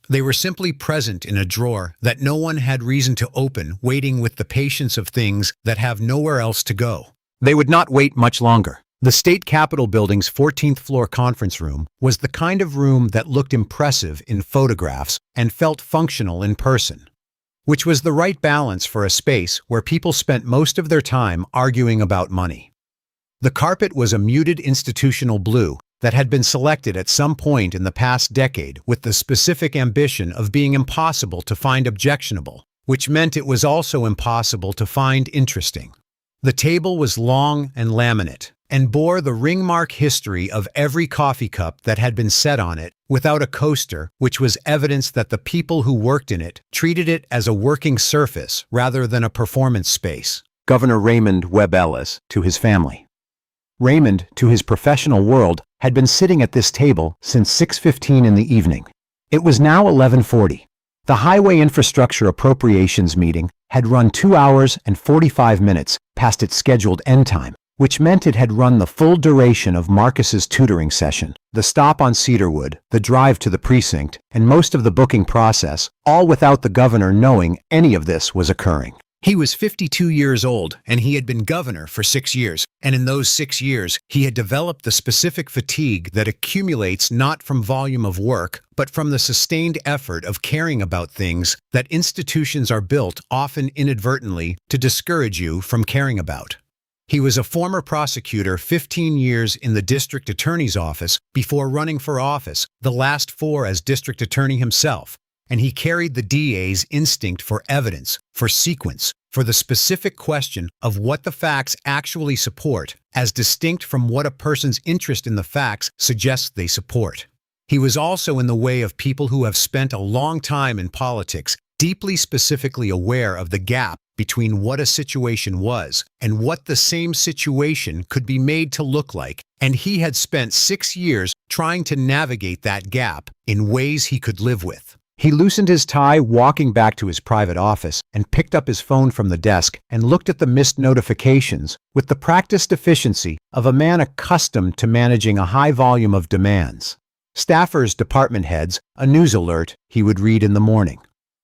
They were simply present in a drawer that no one had reason to open, waiting with the patience of things that have nowhere else to go. They would not wait much longer. The State Capitol Building's 14th floor conference room was the kind of room that looked impressive in photographs and felt functional in person, which was the right balance for a space where people spent most of their time arguing about money. The carpet was a muted institutional blue that had been selected at some point in the past decade with the specific ambition of being impossible to find objectionable, which meant it was also impossible to find interesting. The table was long and laminate, and bore the ringmark history of every coffee cup that had been set on it, without a coaster, which was evidence that the people who worked in it treated it as a working surface rather than a performance space. Governor Raymond Webb Ellis to his family. Raymond, to his professional world, had been sitting at this table since 6:15 in the evening. It was now 11:40. The Highway Infrastructure Appropriations meeting had run 2 hours and 45 minutes past its scheduled end time, which meant it had run the full duration of Marcus's tutoring session, the stop on Cedarwood, the drive to the precinct, and most of the booking process, all without the governor knowing any of this was occurring. He was 52 years old, and he had been governor for 6 years, and in those 6 years, he had developed the specific fatigue that accumulates not from volume of work, but from the sustained effort of caring about things that institutions are built, often inadvertently, to discourage you from caring about. He was a former prosecutor, 15 years in the district attorney's office before running for office, the last 4 as district attorney himself, and he carried the DA's instinct for evidence, for sequence, for the specific question of what the facts actually support, as distinct from what a person's interest in the facts suggests they support. He was also in the way of people who have spent a long time in politics, deeply specifically aware of the gap between what a situation was and what the same situation could be made to look like, and he had spent 6 years trying to navigate that gap in ways he could live with. He loosened his tie walking back to his private office and picked up his phone from the desk and looked at the missed notifications with the practiced efficiency of a man accustomed to managing a high volume of demands. Staffers, department heads, a news alert he would read in the morning.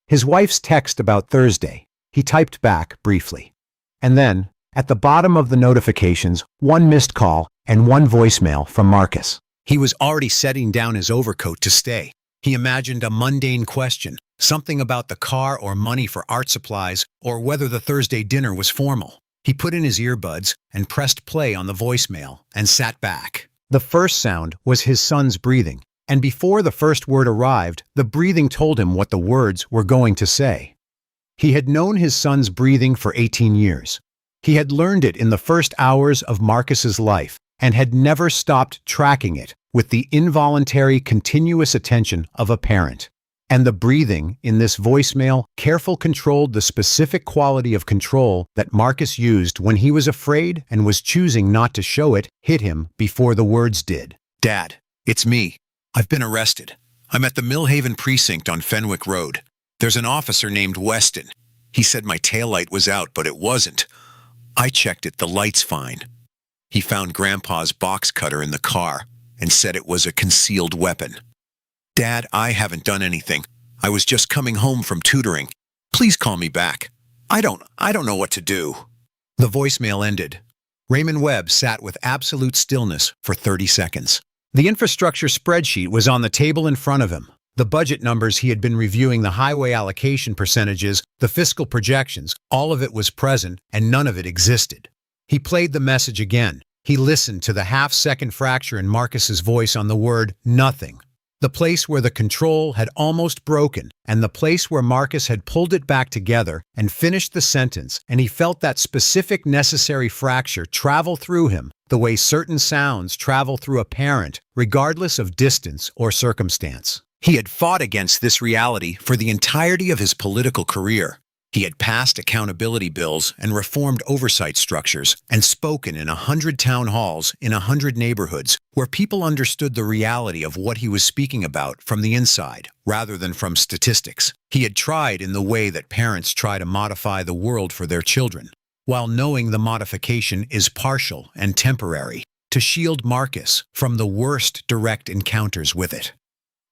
His wife's text about Thursday. He typed back briefly. And then, at the bottom of the notifications, 1 missed call and 1 voicemail from Marcus. He was already setting down his overcoat to stay. He imagined a mundane question, something about the car or money for art supplies, or whether the Thursday dinner was formal. He put in his earbuds and pressed play on the voicemail and sat back. The first sound was his son's breathing, and before the first word arrived, the breathing told him what the words were going to say. He had known his son's breathing for 18 years. He had learned it in the first hours of Marcus's life and had never stopped tracking it with the involuntary, continuous attention of a parent. And the breathing in this voicemail carefully controlled the specific quality of control that Marcus used when he was afraid and was choosing not to show it, hit him before the words did. "Dad, it's me. I've been arrested. I'm at the Millhaven precinct on Fenwick Road. There's an officer named Weston. He said my taillight was out, but it wasn't. I checked it, the light's fine. He found Grandpa's box cutter in the car and said it was a concealed weapon. Dad, I haven't done anything. I was just coming home from tutoring. Please call me back. I don't know what to do." The voicemail ended. Raymond Webb sat with absolute stillness for 30 seconds. The infrastructure spreadsheet was on the table in front of him. The budget numbers he had been reviewing, the highway allocation percentages, the fiscal projections, all of it was present and none of it existed. He played the message again. He listened to the half-second fracture in Marcus's voice on the word nothing. The place where the control had almost broken, and the place where Marcus had pulled it back together and finished the sentence, and he felt that specific necessary fracture travel through him the way certain sounds travel through a parent, regardless of distance or circumstance. He had fought against this reality for the entirety of his political career. He had passed accountability bills and reformed oversight structures and spoken in 100 town halls in 100 neighborhoods where people understood the reality of what he was speaking about from the inside rather than from statistics. He had tried in the way that parents try to modify the world for their children, while knowing the modification is partial and temporary, to shield Marcus from the worst direct encounters with it.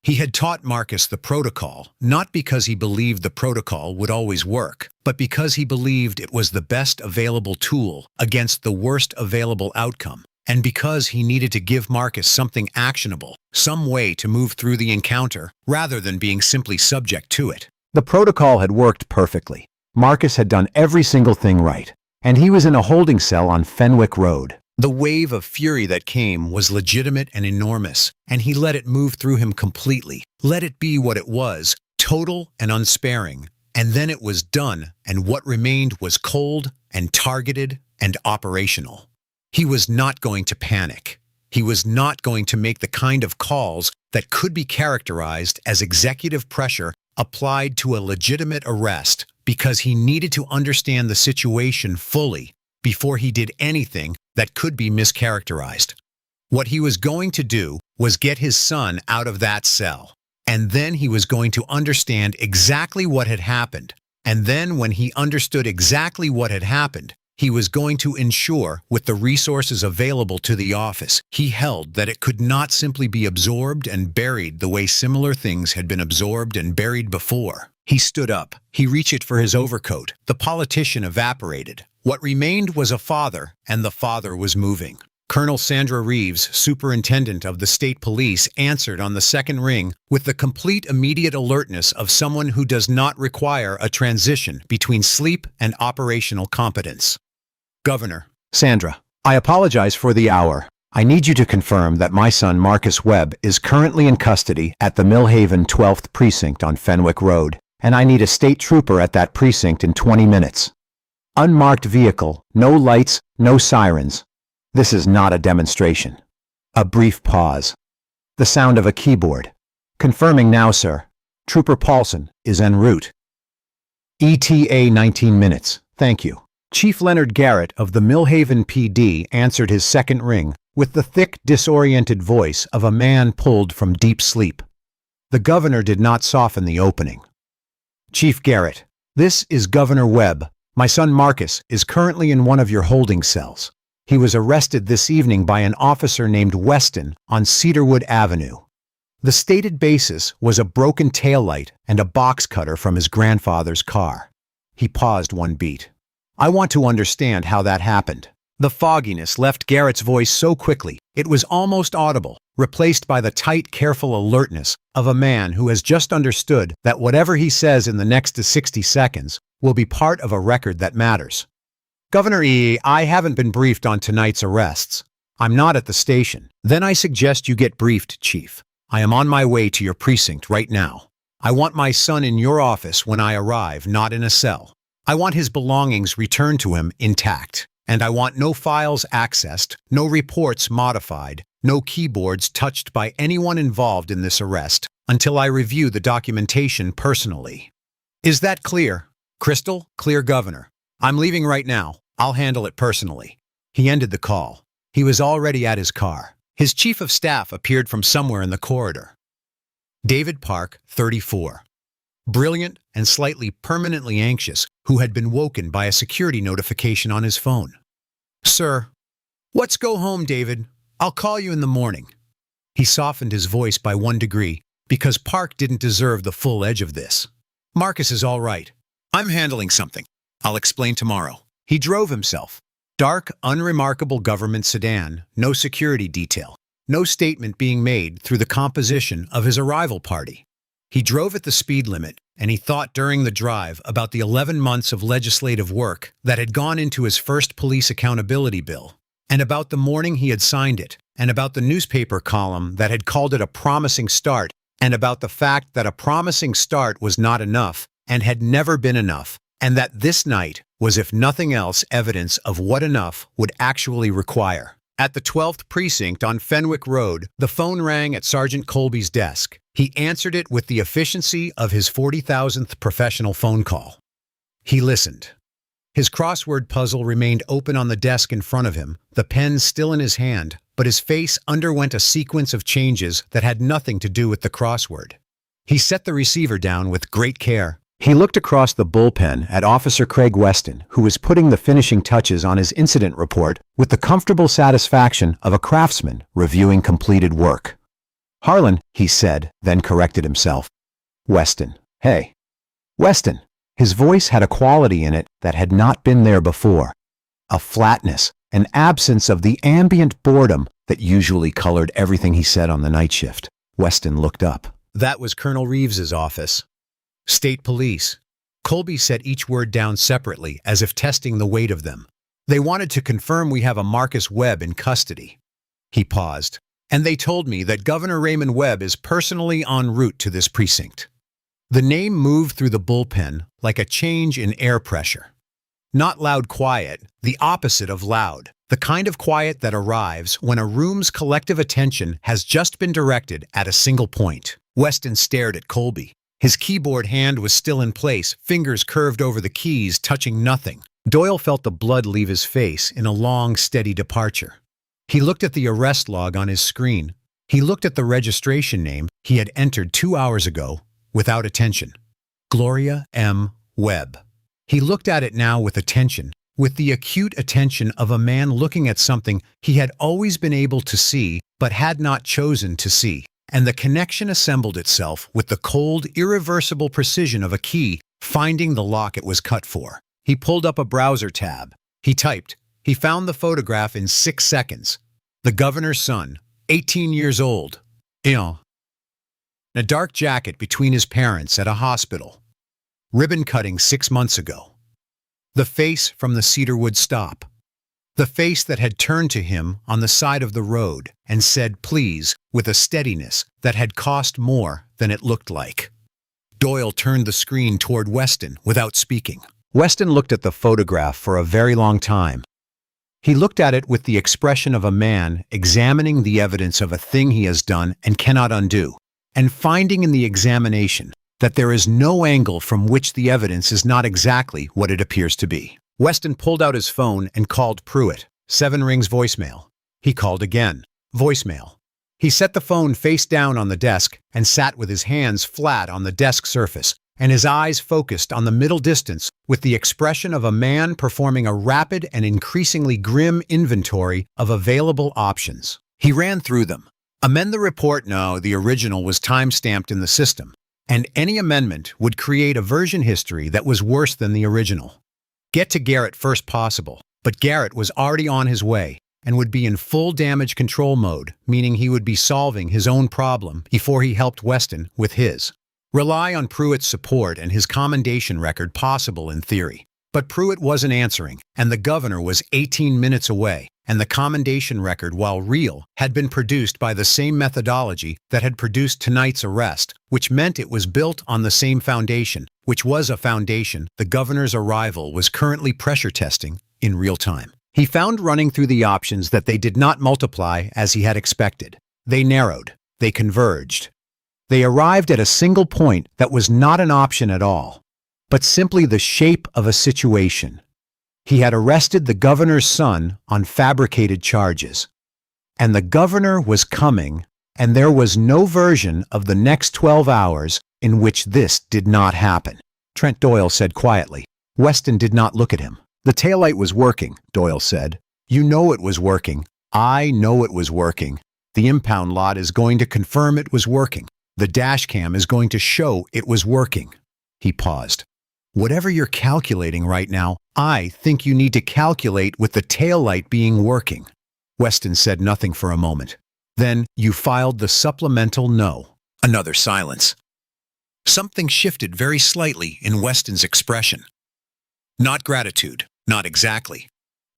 He had taught Marcus the protocol, not because he believed the protocol would always work, but because he believed it was the best available tool against the worst available outcome, and because he needed to give Marcus something actionable, some way to move through the encounter, rather than being simply subject to it. The protocol had worked perfectly. Marcus had done every single thing right, and he was in a holding cell on Fenwick Road. The wave of fury that came was legitimate and enormous, and he let it move through him completely, let it be what it was, total and unsparing. And then it was done, and what remained was cold and targeted and operational. He was not going to panic. He was not going to make the kind of calls that could be characterized as executive pressure applied to a legitimate arrest, because he needed to understand the situation fully before he did anything that could be mischaracterized. What he was going to do was get his son out of that cell, and then he was going to understand exactly what had happened, and then when he understood exactly what had happened, he was going to ensure, with the resources available to the office, he held that it could not simply be absorbed and buried the way similar things had been absorbed and buried before. He stood up. He reached for his overcoat. The politician evaporated. What remained was a father, and the father was moving. Colonel Sandra Reeves, superintendent of the state police, answered on the second ring with the complete immediate alertness of someone who does not require a transition between sleep and operational competence. Governor. Sandra, I apologize for the hour. I need you to confirm that my son Marcus Webb is currently in custody at the Millhaven 12th Precinct on Fenwick Road, and I need a state trooper at that precinct in 20 minutes. Unmarked vehicle, no lights, no sirens. This is not a demonstration. A brief pause. The sound of a keyboard. Confirming now, sir. Trooper Paulson is en route. ETA 19 minutes. Thank you. Chief Leonard Garrett of the Millhaven PD answered his second ring with the thick, disoriented voice of a man pulled from deep sleep. The governor did not soften the opening. Chief Garrett, this is Governor Webb. My son Marcus is currently in one of your holding cells. He was arrested this evening by an officer named Weston on Cedarwood Avenue. The stated basis was a broken taillight and a box cutter from his grandfather's car. He paused one beat. I want to understand how that happened. The fogginess left Garrett's voice so quickly, it was almost audible, replaced by the tight, careful alertness of a man who has just understood that whatever he says in the next 60 seconds will be part of a record that matters. Governor I haven't been briefed on tonight's arrests. I'm not at the station. Then I suggest you get briefed, Chief. I am on my way to your precinct right now. I want my son in your office when I arrive, not in a cell. I want his belongings returned to him intact. And I want no files accessed, no reports modified, no keyboards touched by anyone involved in this arrest until I review the documentation personally. Is that clear? Crystal clear, Governor. I'm leaving right now. I'll handle it personally. He ended the call. He was already at his car. His chief of staff appeared from somewhere in the corridor. David Park, 34. Brilliant and slightly permanently anxious, who had been woken by a security notification on his phone. Sir. Let's go home, David. I'll call you in the morning. He softened his voice by 1 degree because Park didn't deserve the full edge of this. Marcus is all right. I'm handling something. I'll explain tomorrow. He drove himself. Dark, unremarkable government sedan, no security detail, no statement being made through the composition of his arrival party. He drove at the speed limit, and he thought during the drive about the 11 months of legislative work that had gone into his first police accountability bill, and about the morning he had signed it, and about the newspaper column that had called it a promising start, and about the fact that a promising start was not enough and had never been enough, and that this night was, if nothing else, evidence of what enough would actually require. At the 12th precinct on Fenwick Road, the phone rang at Sergeant Colby's desk. He answered it with the efficiency of his 40,000th professional phone call. He listened. His crossword puzzle remained open on the desk in front of him, the pen still in his hand, but his face underwent a sequence of changes that had nothing to do with the crossword. He set the receiver down with great care. He looked across the bullpen at Officer Craig Weston, who was putting the finishing touches on his incident report with the comfortable satisfaction of a craftsman reviewing completed work. "Harlan," he said, then corrected himself. "Weston. Hey." "Weston." His voice had a quality in it that had not been there before. A flatness, an absence of the ambient boredom that usually colored everything he said on the night shift. Weston looked up. That was Colonel Reeves's office. State Police. Colby set each word down separately, as if testing the weight of them. "They wanted to confirm we have a Marcus Webb in custody." He paused. "And they told me that Governor Raymond Webb is personally en route to this precinct." The name moved through the bullpen like a change in air pressure. Not loud quiet, the opposite of loud. The kind of quiet that arrives when a room's collective attention has just been directed at a single point. Weston stared at Colby. His keyboard hand was still in place, fingers curved over the keys, touching nothing. Doyle felt the blood leave his face in a long, steady departure. He looked at the arrest log on his screen. He looked at the registration name he had entered 2 hours ago without attention. Gloria M. Webb. He looked at it now with attention, with the acute attention of a man looking at something he had always been able to see but had not chosen to see. And the connection assembled itself with the cold, irreversible precision of a key finding the lock it was cut for. He pulled up a browser tab. He typed. He found the photograph in 6 seconds. The governor's son, 18 years old. In a dark jacket between his parents at a hospital. Ribbon cutting 6 months ago. The face from the Cedarwood stop. The face that had turned to him on the side of the road and said please with a steadiness that had cost more than it looked like. Doyle turned the screen toward Weston without speaking. Weston looked at the photograph for a very long time. He looked at it with the expression of a man examining the evidence of a thing he has done and cannot undo, and finding in the examination that there is no angle from which the evidence is not exactly what it appears to be. Weston pulled out his phone and called Pruitt. 7 rings voicemail. He called again. Voicemail. He set the phone face down on the desk and sat with his hands flat on the desk surface and his eyes focused on the middle distance with the expression of a man performing a rapid and increasingly grim inventory of available options. He ran through them. Amend the report? No, the original was time-stamped in the system, and any amendment would create a version history that was worse than the original. Get to Garrett first possible, but Garrett was already on his way and would be in full damage control mode, meaning he would be solving his own problem before he helped Weston with his. Rely on Pruitt's support and his commendation record possible in theory. But Pruitt wasn't answering, and the governor was 18 minutes away, and the commendation record, while real, had been produced by the same methodology that had produced tonight's arrest, which meant it was built on the same foundation, which was a foundation the governor's arrival was currently pressure testing in real time. He found running through the options that they did not multiply as he had expected. They narrowed. They converged. They arrived at a single point that was not an option at all, but simply the shape of a situation. He had arrested the governor's son on fabricated charges, and the governor was coming, and there was no version of the next 12 hours in which this did not happen. Trent Doyle said quietly. Weston did not look at him. The taillight was working, Doyle said. You know it was working. I know it was working. The impound lot is going to confirm it was working. The dash cam is going to show it was working. He paused. Whatever you're calculating right now, I think you need to calculate with the taillight being working. Weston said nothing for a moment. Then you filed the supplemental no. Another silence. Something shifted very slightly in Weston's expression. Not gratitude, not exactly,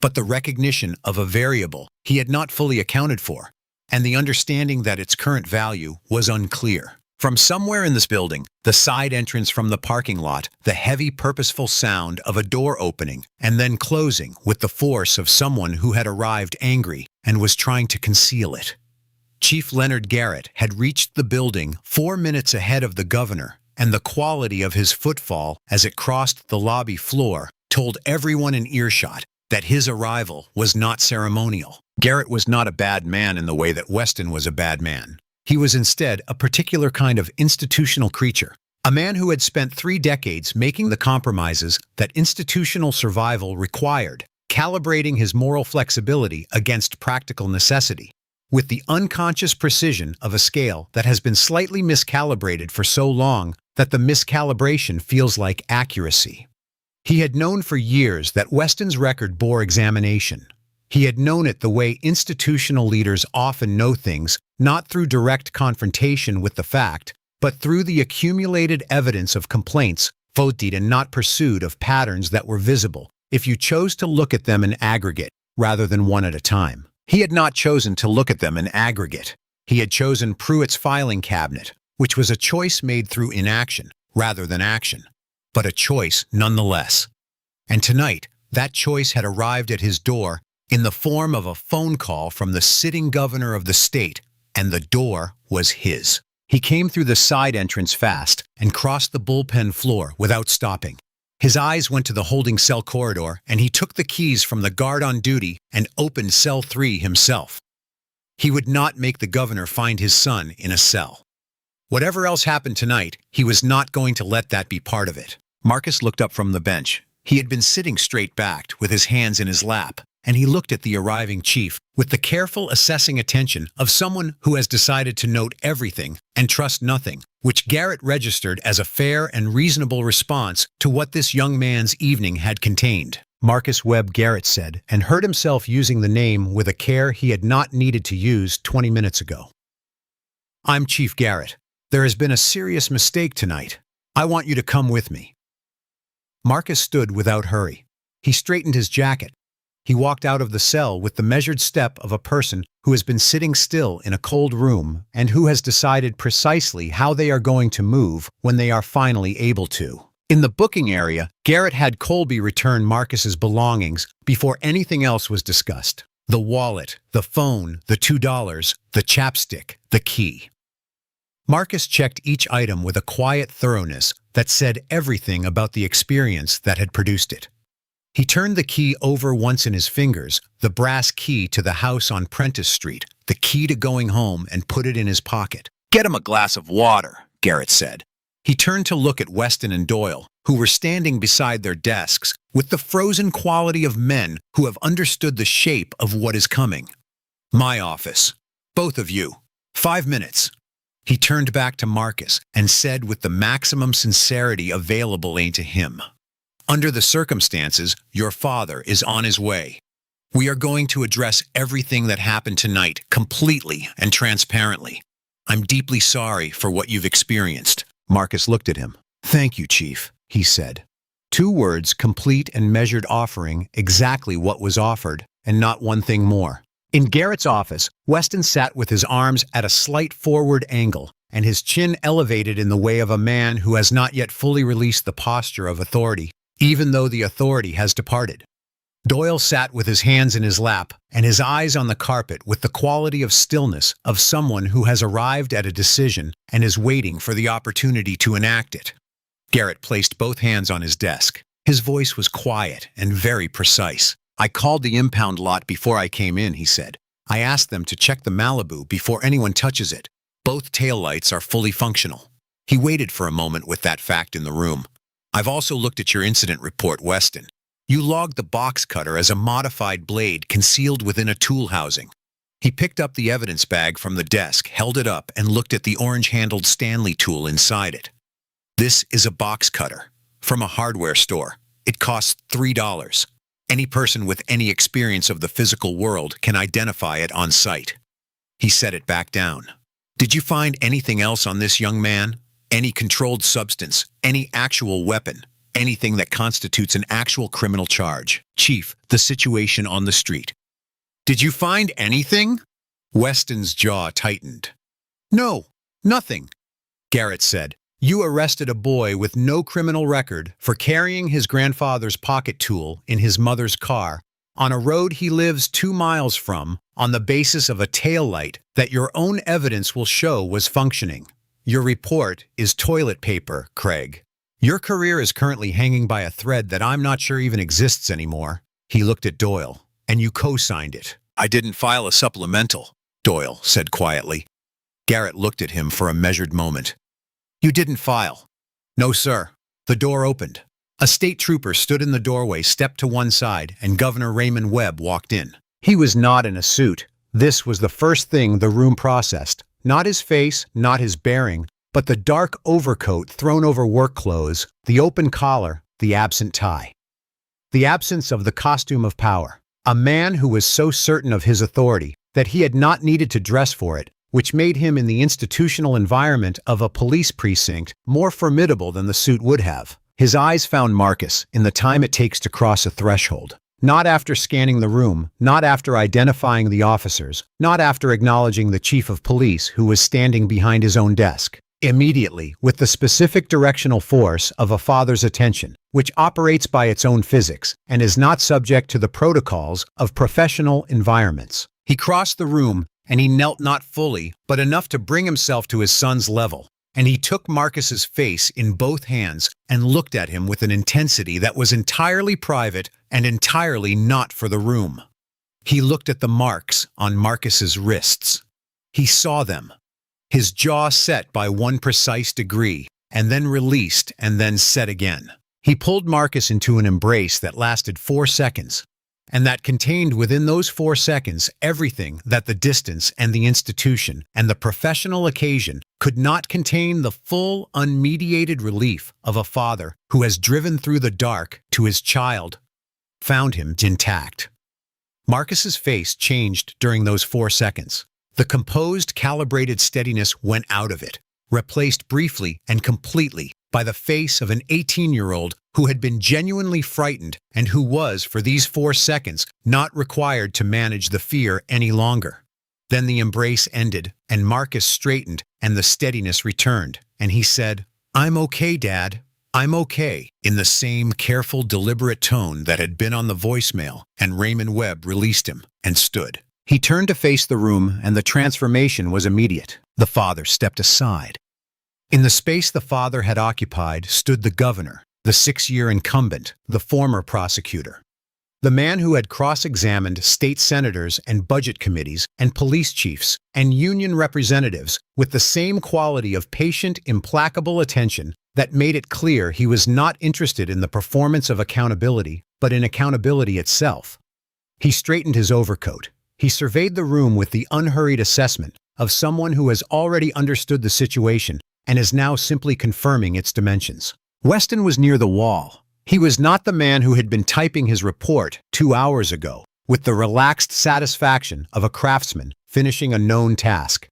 but the recognition of a variable he had not fully accounted for, and the understanding that its current value was unclear. From somewhere in this building, the side entrance from the parking lot, the heavy, purposeful sound of a door opening and then closing with the force of someone who had arrived angry and was trying to conceal it. Chief Leonard Garrett had reached the building 4 minutes ahead of the governor, and the quality of his footfall as it crossed the lobby floor told everyone in earshot that his arrival was not ceremonial. Garrett was not a bad man in the way that Weston was a bad man. He was instead a particular kind of institutional creature, a man who had spent 3 decades making the compromises that institutional survival required, calibrating his moral flexibility against practical necessity, with the unconscious precision of a scale that has been slightly miscalibrated for so long that the miscalibration feels like accuracy. He had known for years that Weston's record bore examination. He had known it the way institutional leaders often know things, not through direct confrontation with the fact, but through the accumulated evidence of complaints, voted and not pursued of patterns that were visible, if you chose to look at them in aggregate, rather than one at a time. He had not chosen to look at them in aggregate. He had chosen Pruitt's filing cabinet, which was a choice made through inaction, rather than action, but a choice nonetheless. And tonight, that choice had arrived at his door in the form of a phone call from the sitting governor of the state, and the door was his. He came through the side entrance fast and crossed the bullpen floor without stopping. His eyes went to the holding cell corridor, and he took the keys from the guard on duty and opened cell 3 himself. He would not make the governor find his son in a cell. Whatever else happened tonight, he was not going to let that be part of it. Marcus looked up from the bench. He had been sitting straight-backed with his hands in his lap, and he looked at the arriving chief with the careful assessing attention of someone who has decided to note everything and trust nothing, which Garrett registered as a fair and reasonable response to what this young man's evening had contained. Marcus Webb, Garrett said, and heard himself using the name with a care he had not needed to use 20 minutes ago. "I'm Chief Garrett. There has been a serious mistake tonight. I want you to come with me." Marcus stood without hurry. He straightened his jacket. He walked out of the cell with the measured step of a person who has been sitting still in a cold room and who has decided precisely how they are going to move when they are finally able to. In the booking area, Garrett had Colby return Marcus's belongings before anything else was discussed. The wallet, the phone, the $2, the chapstick, the key. Marcus checked each item with a quiet thoroughness that said everything about the experience that had produced it. He turned the key over once in his fingers, the brass key to the house on Prentice Street, the key to going home, and put it in his pocket. "Get him a glass of water," Garrett said. He turned to look at Weston and Doyle, who were standing beside their desks, with the frozen quality of men who have understood the shape of what is coming. "My office. Both of you. 5 minutes." He turned back to Marcus and said with the maximum sincerity available to him, "Under the circumstances, your father is on his way. We are going to address everything that happened tonight completely and transparently. I'm deeply sorry for what you've experienced." Marcus looked at him. "Thank you, Chief," he said. 2 words, complete and measured, offering exactly what was offered, and not one thing more. In Garrett's office, Weston sat with his arms at a slight forward angle and his chin elevated in the way of a man who has not yet fully released the posture of authority, even though the authority has departed. Doyle sat with his hands in his lap and his eyes on the carpet with the quality of stillness of someone who has arrived at a decision and is waiting for the opportunity to enact it. Garrett placed both hands on his desk. His voice was quiet and very precise. "I called the impound lot before I came in," he said. "I asked them to check the Malibu before anyone touches it. Both taillights are fully functional." He waited for a moment with that fact in the room. "I've also looked at your incident report, Weston. You logged the box cutter as a modified blade concealed within a tool housing." He picked up the evidence bag from the desk, held it up, and looked at the orange-handled Stanley tool inside it. "This is a box cutter. from a hardware store. It costs $3. Any person with any experience of the physical world can identify it on sight. He set it back down. Did you find anything else on this young man? Any controlled substance, any actual weapon, anything that constitutes an actual criminal charge? Chief, the situation on the street. Did you find anything? Weston's jaw tightened. No, nothing, Garrett said. You arrested a boy with no criminal record for carrying his grandfather's pocket tool in his mother's car on a road he lives 2 miles from on the basis of a taillight that your own evidence will show was functioning. Your report is toilet paper, Craig. Your career is currently hanging by a thread that I'm not sure even exists anymore. He looked at Doyle. And you co-signed it. I didn't file a supplemental, Doyle said quietly. Garrett looked at him for a measured moment. You didn't file. No, sir. The door opened. A state trooper stood in the doorway, stepped to one side, and Governor Raymond Webb walked in. He was not in a suit. This was the first thing the room processed. Not his face, not his bearing, but the dark overcoat thrown over work clothes, the open collar, the absent tie. The absence of the costume of power. A man who was so certain of his authority that he had not needed to dress for it, which made him in the institutional environment of a police precinct more formidable than the suit would have. His eyes found Marcus in the time it takes to cross a threshold. Not after scanning the room, not after identifying the officers, not after acknowledging the chief of police who was standing behind his own desk. Immediately, with the specific directional force of a father's attention, which operates by its own physics and is not subject to the protocols of professional environments. He crossed the room, and he knelt not fully, but enough to bring himself to his son's level. And he took Marcus's face in both hands and looked at him with an intensity that was entirely private and entirely not for the room. He looked at the marks on Marcus's wrists. He saw them. His jaw set by one precise degree, and then released and then set again. He pulled Marcus into an embrace that lasted 4 seconds, and that contained within those 4 seconds everything that the distance and the institution and the professional occasion could not contain. The full, unmediated relief of a father who has driven through the dark to his child, found him intact. Marcus's face changed during those 4 seconds. The composed, calibrated steadiness went out of it, replaced briefly and completely by the face of an 18-year-old who had been genuinely frightened and who was, for these 4 seconds, not required to manage the fear any longer. Then the embrace ended, and Marcus straightened, and the steadiness returned, and he said, "I'm okay, Dad. I'm okay," in the same careful, deliberate tone that had been on the voicemail, and Raymond Webb released him and stood. He turned to face the room, and the transformation was immediate. The father stepped aside. In the space the father had occupied stood the governor, the 6-year incumbent, the former prosecutor. The man who had cross-examined state senators and budget committees and police chiefs and union representatives with the same quality of patient, implacable attention that made it clear he was not interested in the performance of accountability, but in accountability itself. He straightened his overcoat. He surveyed the room with the unhurried assessment of someone who has already understood the situation and is now simply confirming its dimensions. Weston was near the wall. He was not the man who had been typing his report 2 hours ago, with the relaxed satisfaction of a craftsman finishing a known task.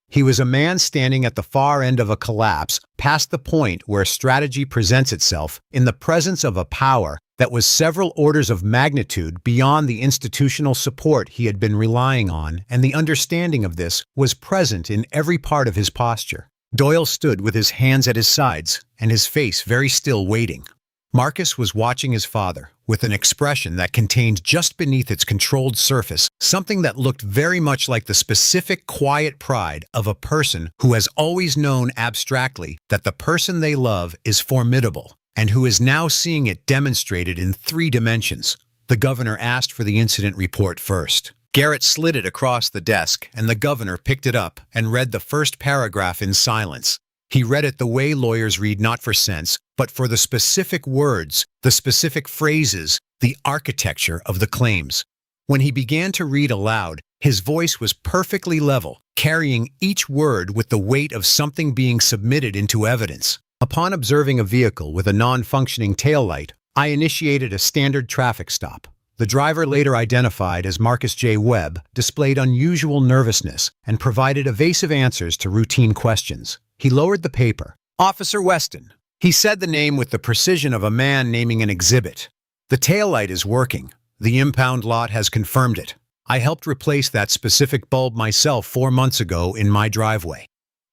He was a man standing at the far end of a collapse, past the point where strategy presents itself in the presence of a power that was several orders of magnitude beyond the institutional support he had been relying on, and the understanding of this was present in every part of his posture. Doyle stood with his hands at his sides and his face very still, waiting. Marcus was watching his father with an expression that contained just beneath its controlled surface something that looked very much like the specific quiet pride of a person who has always known abstractly that the person they love is formidable and who is now seeing it demonstrated in 3 dimensions. The governor asked for the incident report first. Garrett slid it across the desk, and the governor picked it up and read the first paragraph in silence. He read it the way lawyers read, not for sense, but for the specific words, the specific phrases, the architecture of the claims. When he began to read aloud, his voice was perfectly level, carrying each word with the weight of something being submitted into evidence. Upon observing a vehicle with a non-functioning taillight, I initiated a standard traffic stop. The driver, later identified as Marcus Webb, displayed unusual nervousness and provided evasive answers to routine questions. He lowered the paper. "Officer Weston." He said the name with the precision of a man naming an exhibit. "The taillight is working. The impound lot has confirmed it. I helped replace that specific bulb myself 4 months ago in my driveway.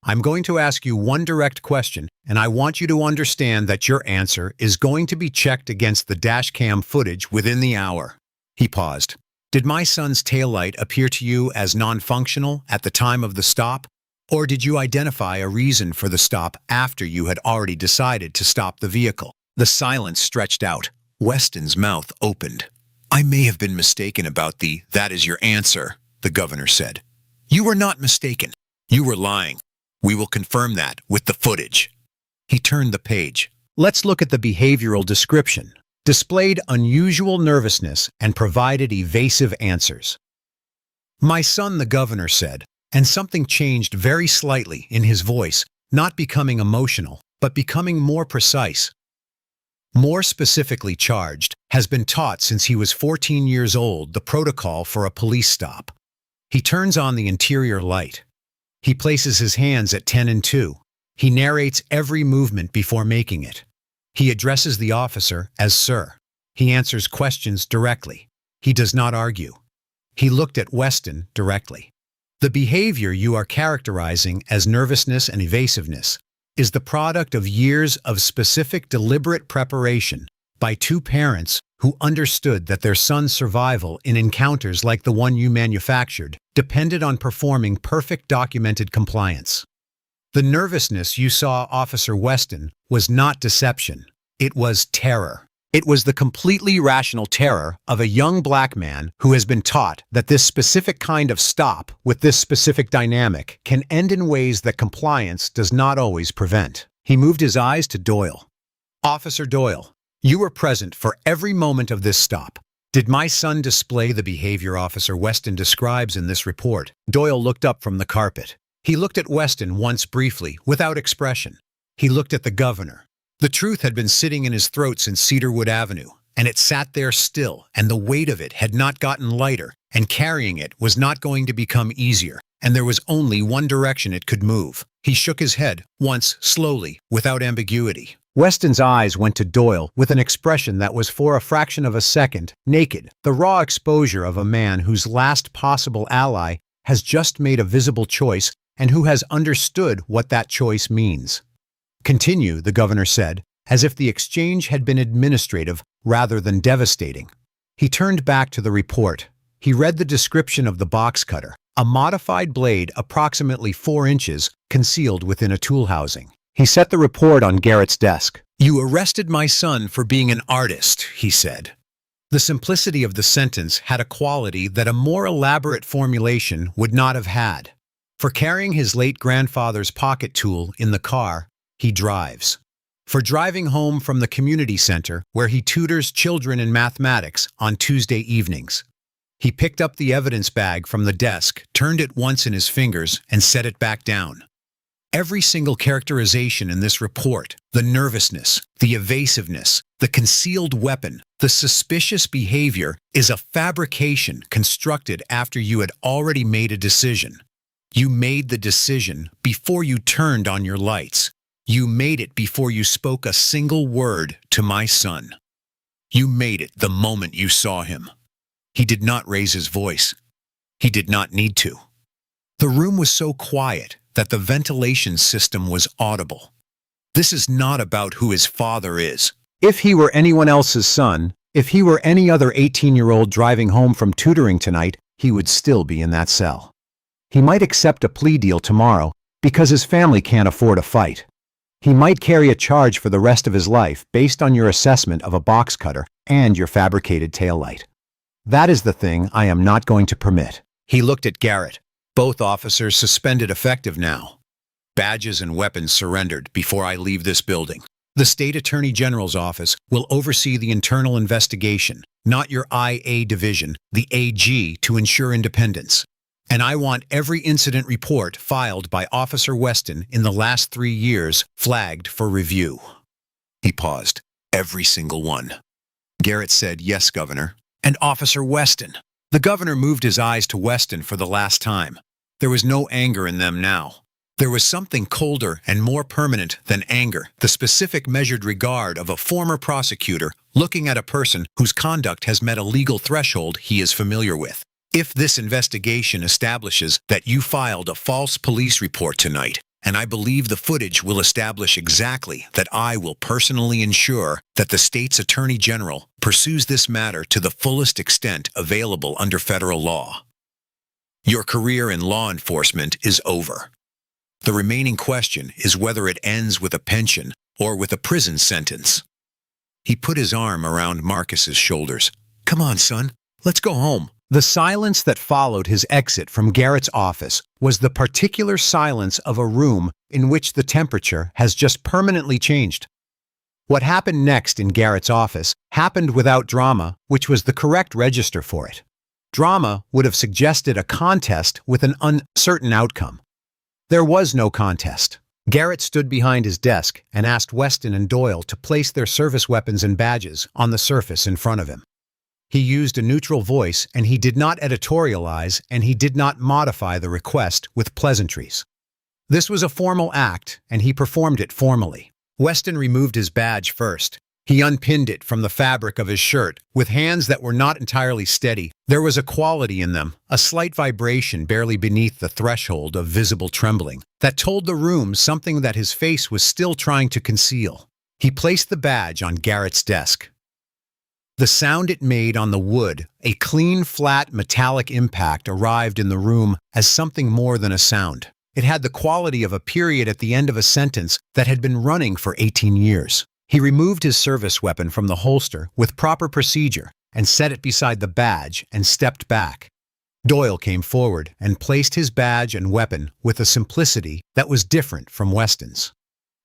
I'm going to ask you one direct question, and I want you to understand that your answer is going to be checked against the dashcam footage within the hour." He paused. "Did my son's taillight appear to you as non-functional at the time of the stop? Or did you identify a reason for the stop after you had already decided to stop the vehicle?" The silence stretched out. Weston's mouth opened. "I may have been mistaken about that is your answer," the governor said. "You were not mistaken. You were lying. We will confirm that with the footage." He turned the page. Let's look at the behavioral description. Displayed unusual nervousness and provided evasive answers. "My son," the governor said, and something changed very slightly in his voice, not becoming emotional, but becoming more precise. More specifically charged, has been taught since he was 14 years old the protocol for a police stop. He turns on the interior light. He places his hands at 10 and 2. He narrates every movement before making it. He addresses the officer as sir. He answers questions directly. He does not argue. He looked at Weston directly. The behavior you are characterizing as nervousness and evasiveness is the product of years of specific deliberate preparation by 2 parents who understood that their son's survival in encounters like the one you manufactured depended on performing perfect documented compliance. The nervousness you saw, Officer Weston, was not deception. It was terror. It was the completely rational terror of a young black man who has been taught that this specific kind of stop with this specific dynamic can end in ways that compliance does not always prevent. He moved his eyes to Doyle. "Officer Doyle, you were present for every moment of this stop. Did my son display the behavior Officer Weston describes in this report?" Doyle looked up from the carpet. He looked at Weston once briefly, without expression. He looked at the governor. The truth had been sitting in his throat since Cedarwood Avenue, and it sat there still, and the weight of it had not gotten lighter, and carrying it was not going to become easier, and there was only one direction it could move. He shook his head, once, slowly, without ambiguity. Weston's eyes went to Doyle with an expression that was for a fraction of a second, naked, the raw exposure of a man whose last possible ally has just made a visible choice and who has understood what that choice means. "Continue," the governor said, as if the exchange had been administrative rather than devastating. He turned back to the report. He read the description of the box cutter, a modified blade approximately 4 inches concealed within a tool housing. He set the report on Garrett's desk. "You arrested my son for being an artist," he said. The simplicity of the sentence had a quality that a more elaborate formulation would not have had. For carrying his late grandfather's pocket tool in the car, he drives. For driving home from the community center where he tutors children in mathematics on Tuesday evenings. He picked up the evidence bag from the desk, turned it once in his fingers, and set it back down. Every single characterization in this report, the nervousness, the evasiveness, the concealed weapon, the suspicious behavior, is a fabrication constructed after you had already made a decision. You made the decision before you turned on your lights. You made it before you spoke a single word to my son. You made it the moment you saw him. He did not raise his voice. He did not need to. The room was so quiet that the ventilation system was audible. This is not about who his father is. If he were anyone else's son, if he were any other 18-year-old driving home from tutoring tonight, he would still be in that cell. He might accept a plea deal tomorrow because his family can't afford a fight. He might carry a charge for the rest of his life based on your assessment of a box cutter and your fabricated taillight. That is the thing I am not going to permit. He looked at Garrett. Both officers suspended effective now. Badges and weapons surrendered before I leave this building. The State Attorney General's office will oversee the internal investigation, not your IA division, the AG, to ensure independence. And I want every incident report filed by Officer Weston in the last 3 years flagged for review." He paused. "Every single one." Garrett said, "Yes, Governor." "And Officer Weston." The governor moved his eyes to Weston for the last time. There was no anger in them now. There was something colder and more permanent than anger, the specific measured regard of a former prosecutor looking at a person whose conduct has met a legal threshold he is familiar with. "If this investigation establishes that you filed a false police report tonight, and I believe the footage will establish exactly that, I will personally ensure that the state's attorney general pursues this matter to the fullest extent available under federal law. Your career in law enforcement is over. The remaining question is whether it ends with a pension or with a prison sentence." He put his arm around Marcus's shoulders. "Come on, son. Let's go home." The silence that followed his exit from Garrett's office was the particular silence of a room in which the temperature has just permanently changed. What happened next in Garrett's office happened without drama, which was the correct register for it. Drama would have suggested a contest with an uncertain outcome. There was no contest. Garrett stood behind his desk and asked Weston and Doyle to place their service weapons and badges on the surface in front of him. He used a neutral voice, and he did not editorialize, and he did not modify the request with pleasantries. This was a formal act, and he performed it formally. Weston removed his badge first. He unpinned it from the fabric of his shirt, with hands that were not entirely steady. There was a quality in them, a slight vibration barely beneath the threshold of visible trembling, that told the room something that his face was still trying to conceal. He placed the badge on Garrett's desk. The sound it made on the wood, a clean, flat, metallic impact, arrived in the room as something more than a sound. It had the quality of a period at the end of a sentence that had been running for 18 years. He removed his service weapon from the holster with proper procedure and set it beside the badge and stepped back. Doyle came forward and placed his badge and weapon with a simplicity that was different from Weston's.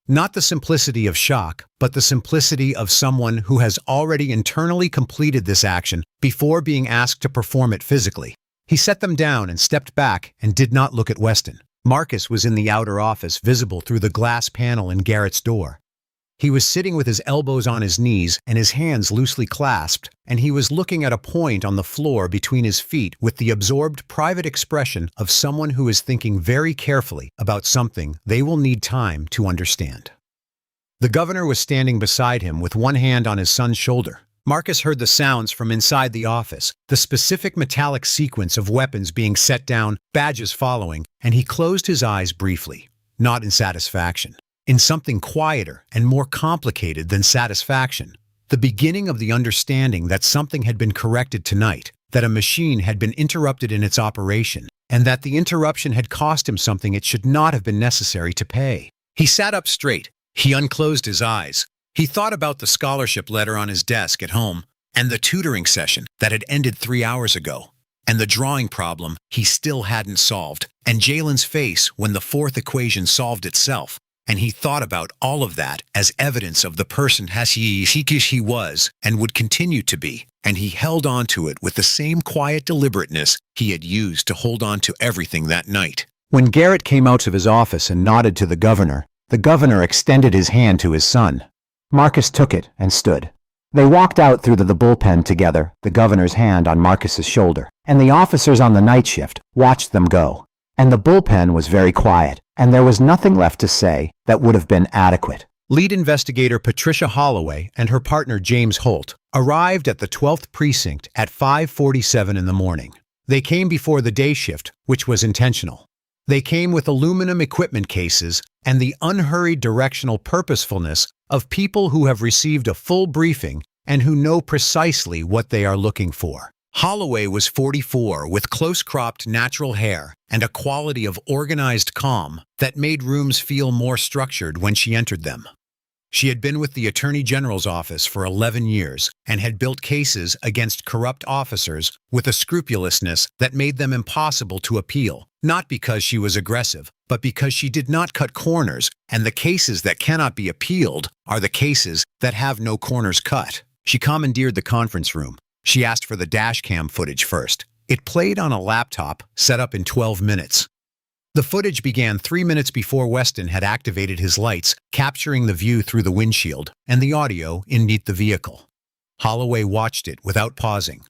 Not the simplicity of shock, but the simplicity of someone who has already internally completed this action before being asked to perform it physically. He set them down and stepped back and did not look at Weston. Marcus was in the outer office, visible through the glass panel in Garrett's door. He was sitting with his elbows on his knees and his hands loosely clasped, and he was looking at a point on the floor between his feet with the absorbed private expression of someone who is thinking very carefully about something they will need time to understand. The governor was standing beside him with one hand on his son's shoulder. Marcus heard the sounds from inside the office, the specific metallic sequence of weapons being set down, badges following, and he closed his eyes briefly, not in satisfaction. In something quieter and more complicated than satisfaction, the beginning of the understanding that something had been corrected tonight, that a machine had been interrupted in its operation, and that the interruption had cost him something it should not have been necessary to pay. He sat up straight. He unclosed his eyes. He thought about the scholarship letter on his desk at home, and the tutoring session that had ended 3 hours ago, and the drawing problem he still hadn't solved, and Jalen's face when the fourth equation solved itself. And he thought about all of that as evidence of the person he was and would continue to be, and he held on to it with the same quiet deliberateness he had used to hold on to everything that night. When Garrett came out of his office and nodded to the governor extended his hand to his son. Marcus took it and stood. They walked out through the bullpen together, the governor's hand on Marcus's shoulder, and the officers on the night shift watched them go. And the bullpen was very quiet, and there was nothing left to say that would have been adequate. Lead investigator Patricia Holloway and her partner James Holt arrived at the 12th precinct at 5:47 in the morning. They came before the day shift, which was intentional. They came with aluminum equipment cases and the unhurried directional purposefulness of people who have received a full briefing and who know precisely what they are looking for. Holloway was 44 with close-cropped natural hair and a quality of organized calm that made rooms feel more structured when she entered them. She had been with the Attorney General's office for 11 years and had built cases against corrupt officers with a scrupulousness that made them impossible to appeal, not because she was aggressive, but because she did not cut corners, and the cases that cannot be appealed are the cases that have no corners cut. She commandeered the conference room. She asked for the dash cam footage first. It played on a laptop set up in 12 minutes. The footage began 3 minutes before Weston had activated his lights, capturing the view through the windshield and the audio beneath the vehicle. Holloway watched it without pausing.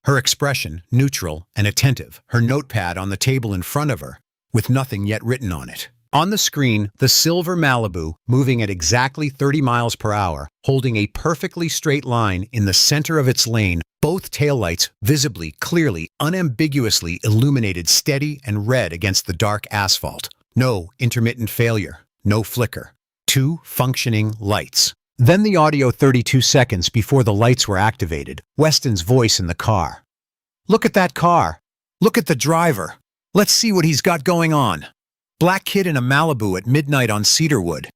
Her expression neutral and attentive, her notepad on the table in front of her, with nothing yet written on it. On the screen, the silver Malibu, moving at exactly 30 miles per hour, holding a perfectly straight line in the center of its lane, both taillights visibly, clearly, unambiguously illuminated steady and red against the dark asphalt. No intermittent failure, no flicker. 2 functioning lights. Then the audio 32 seconds before the lights were activated, Weston's voice in the car. "Look at that car. Look at the driver. Let's see what he's got going on. Black kid in a Malibu at midnight on Cedarwood.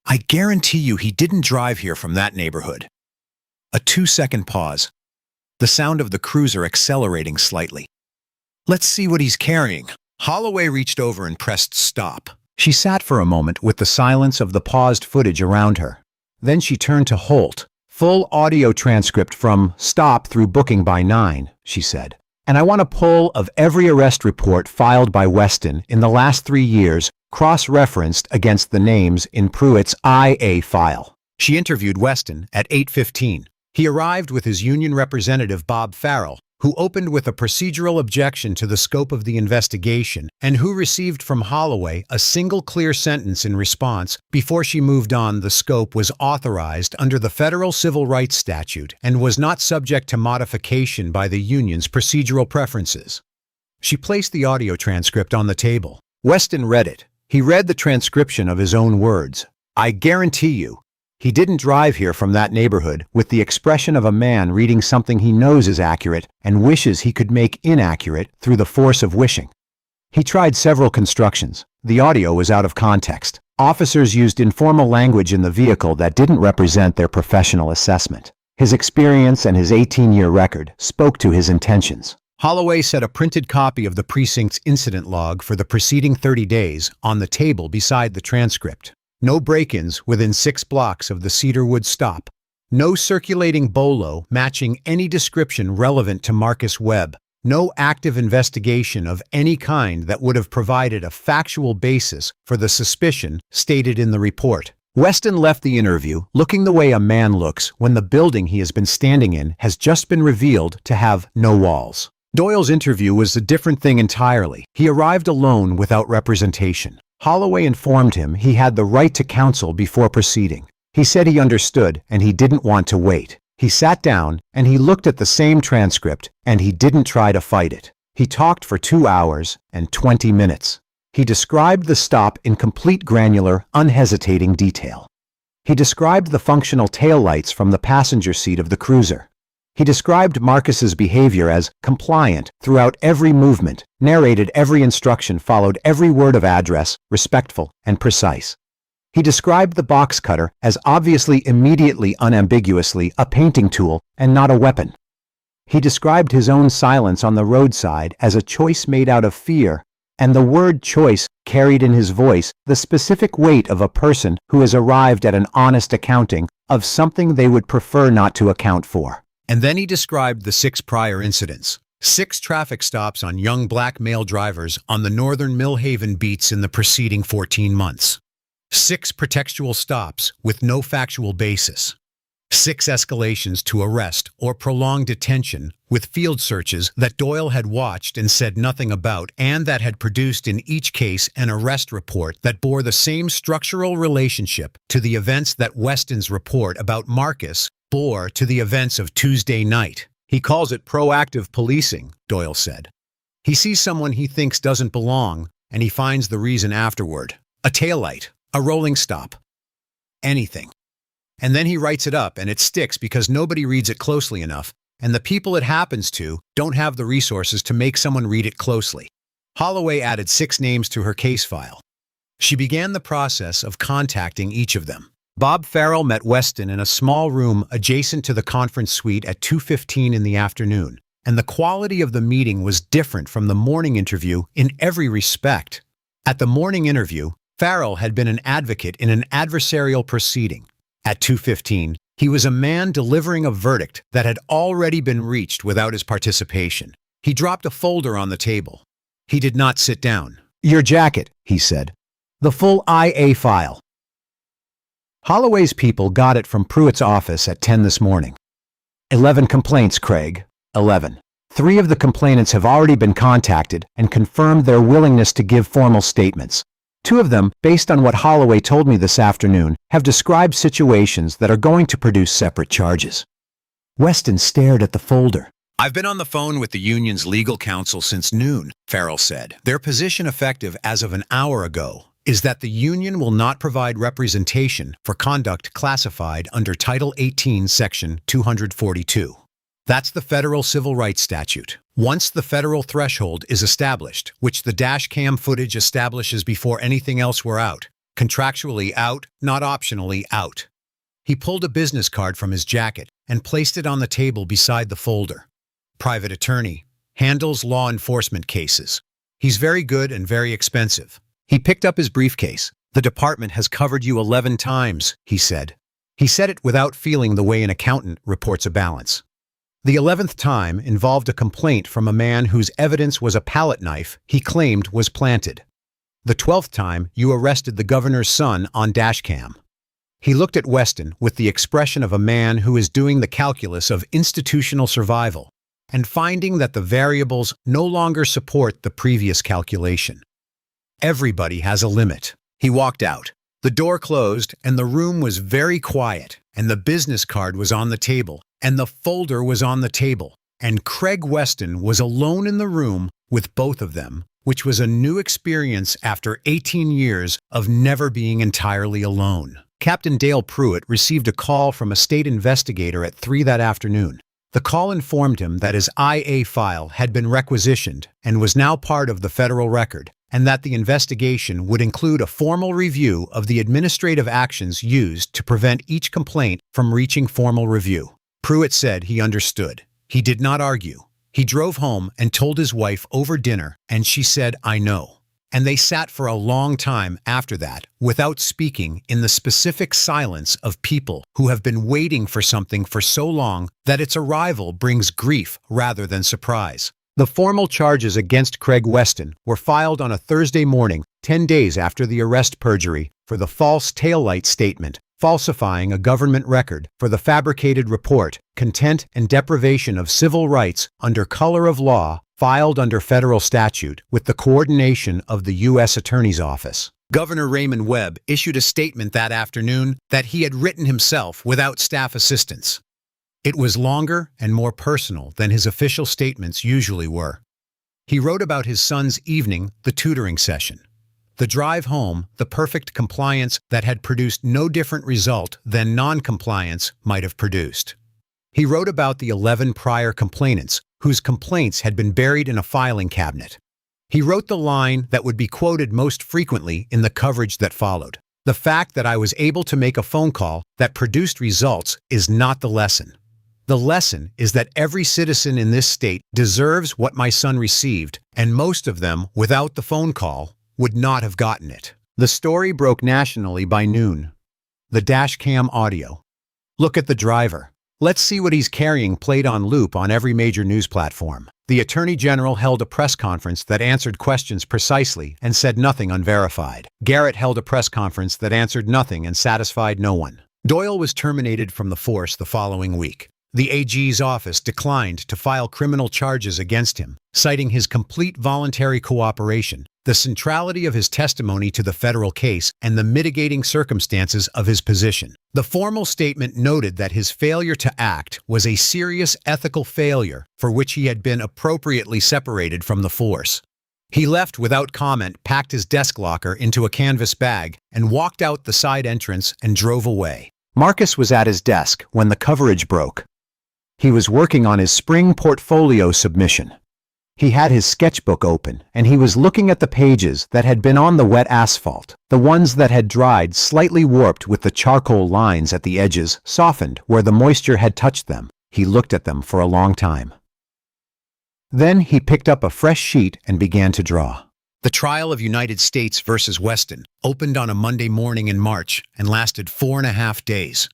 I guarantee you he didn't drive here from that neighborhood." A 2-second pause. The sound of the cruiser accelerating slightly. "Let's see what he's carrying." Holloway reached over and pressed stop. She sat for a moment with the silence of the paused footage around her. Then she turned to Holt. "Full audio transcript from stop through booking by 9, she said. "And I want a pull of every arrest report filed by Weston in the last 3 years, cross-referenced against the names in Pruitt's IA file." She interviewed Weston at 8:15. He arrived with his union representative Bob Farrell, who opened with a procedural objection to the scope of the investigation and who received from Holloway a single clear sentence in response. Before she moved on, the scope was authorized under the federal civil rights statute and was not subject to modification by the union's procedural preferences. She placed the audio transcript on the table. Weston read it. He read the transcription of his own words. "I guarantee you, he didn't drive here from that neighborhood," with the expression of a man reading something he knows is accurate and wishes he could make inaccurate through the force of wishing. He tried several constructions. The audio was out of context. Officers used informal language in the vehicle that didn't represent their professional assessment. His experience and his 18-year record spoke to his intentions. Holloway set a printed copy of the precinct's incident log for the preceding 30 days on the table beside the transcript. No break-ins within 6 blocks of the Cedarwood stop. No circulating bolo matching any description relevant to Marcus Webb. No active investigation of any kind that would have provided a factual basis for the suspicion stated in the report. Weston left the interview looking the way a man looks when the building he has been standing in has just been revealed to have no walls. Doyle's interview was a different thing entirely. He arrived alone without representation. Holloway informed him he had the right to counsel before proceeding. He said he understood and he didn't want to wait. He sat down and he looked at the same transcript and he didn't try to fight it. He talked for 2 hours and 20 minutes. He described the stop in complete granular, unhesitating detail. He described the functional taillights from the passenger seat of the cruiser. He described Marcus's behavior as compliant throughout every movement, narrated every instruction, followed every word of address, respectful and precise. He described the box cutter as obviously, immediately, unambiguously a painting tool and not a weapon. He described his own silence on the roadside as a choice made out of fear, and the word choice carried in his voice the specific weight of a person who has arrived at an honest accounting of something they would prefer not to account for. And then he described the 6 prior incidents. 6 traffic stops on young black male drivers on the northern Millhaven beats in the preceding 14 months. 6 pretextual stops with no factual basis. 6 escalations to arrest or prolonged detention with field searches that Doyle had watched and said nothing about, and that had produced in each case an arrest report that bore the same structural relationship to the events that Weston's report about Marcus bore to the events of Tuesday night. He calls it proactive policing, Doyle said. He sees someone he thinks doesn't belong, and he finds the reason afterward. A taillight, a rolling stop, anything. And then he writes it up, and it sticks because nobody reads it closely enough, and the people it happens to don't have the resources to make someone read it closely. Holloway added 6 names to her case file. She began the process of contacting each of them. Bob Farrell met Weston in a small room adjacent to the conference suite at 2:15 in the afternoon, and the quality of the meeting was different from the morning interview in every respect. At the morning interview, Farrell had been an advocate in an adversarial proceeding. At 2:15, he was a man delivering a verdict that had already been reached without his participation. He dropped a folder on the table. He did not sit down. "Your jacket," he said. "The full IA file." Holloway's people got it from Pruitt's office at 10 this morning. 11 complaints, Craig. 11. 3 of the complainants have already been contacted and confirmed their willingness to give formal statements. 2 of them, based on what Holloway told me this afternoon, have described situations that are going to produce separate charges. Weston stared at the folder. "I've been on the phone with the union's legal counsel since noon," Farrell said. "Their position, effective as of an hour ago, is that the union will not provide representation for conduct classified under Title 18, Section 242. That's the federal civil rights statute. Once the federal threshold is established, which the dash cam footage establishes before anything else were out, contractually out, not optionally out." He pulled a business card from his jacket and placed it on the table beside the folder. "Private attorney, handles law enforcement cases. He's very good and very expensive." He picked up his briefcase. "The department has covered you 11 times, he said. He said it without feeling the way an accountant reports a balance. The 11th time involved a complaint from a man whose evidence was a palette knife he claimed was planted. The 12th time you arrested the governor's son on dashcam." He looked at Weston with the expression of a man who is doing the calculus of institutional survival and finding that the variables no longer support the previous calculation. "Everybody has a limit." He walked out. The door closed and the room was very quiet, and the business card was on the table, and the folder was on the table, and Craig Weston was alone in the room with both of them, which was a new experience after 18 years of never being entirely alone. Captain Dale Pruitt received a call from a state investigator at 3 that afternoon. The call informed him that his IA file had been requisitioned and was now part of the federal record, and that the investigation would include a formal review of the administrative actions used to prevent each complaint from reaching formal review. Pruitt said he understood. He did not argue. He drove home and told his wife over dinner, and she said, "I know." And they sat for a long time after that, without speaking, in the specific silence of people who have been waiting for something for so long that its arrival brings grief rather than surprise. The formal charges against Craig Weston were filed on a Thursday morning, 10 days after the arrest perjury for the false taillight statement, falsifying a government record, for the fabricated report, contempt and deprivation of civil rights under color of law, filed under federal statute with the coordination of the U.S. Attorney's Office. Governor Raymond Webb issued a statement that afternoon that he had written himself without staff assistance. It was longer and more personal than his official statements usually were. He wrote about his son's evening, the tutoring session. The drive home, the perfect compliance that had produced no different result than non-compliance might have produced. He wrote about the 11 prior complainants whose complaints had been buried in a filing cabinet. He wrote the line that would be quoted most frequently in the coverage that followed. "The fact that I was able to make a phone call that produced results is not the lesson. The lesson is that every citizen in this state deserves what my son received, and most of them, without the phone call, would not have gotten it." The story broke nationally by noon. The dash cam audio. "Look at the driver. Let's see what he's carrying" played on loop on every major news platform. The Attorney General held a press conference that answered questions precisely and said nothing unverified. Garrett held a press conference that answered nothing and satisfied no one. Doyle was terminated from the force the following week. The AG's office declined to file criminal charges against him, citing his complete voluntary cooperation, the centrality of his testimony to the federal case, and the mitigating circumstances of his position. The formal statement noted that his failure to act was a serious ethical failure for which he had been appropriately separated from the force. He left without comment, packed his desk locker into a canvas bag, and walked out the side entrance and drove away. Marcus was at his desk when the coverage broke. He was working on his spring portfolio submission. He had his sketchbook open, and he was looking at the pages that had been on the wet asphalt, the ones that had dried, slightly warped with the charcoal lines at the edges, softened where the moisture had touched them. He looked at them for a long time. Then he picked up a fresh sheet and began to draw. The trial of United States versus Weston opened on a Monday morning in March and lasted 4.5 days.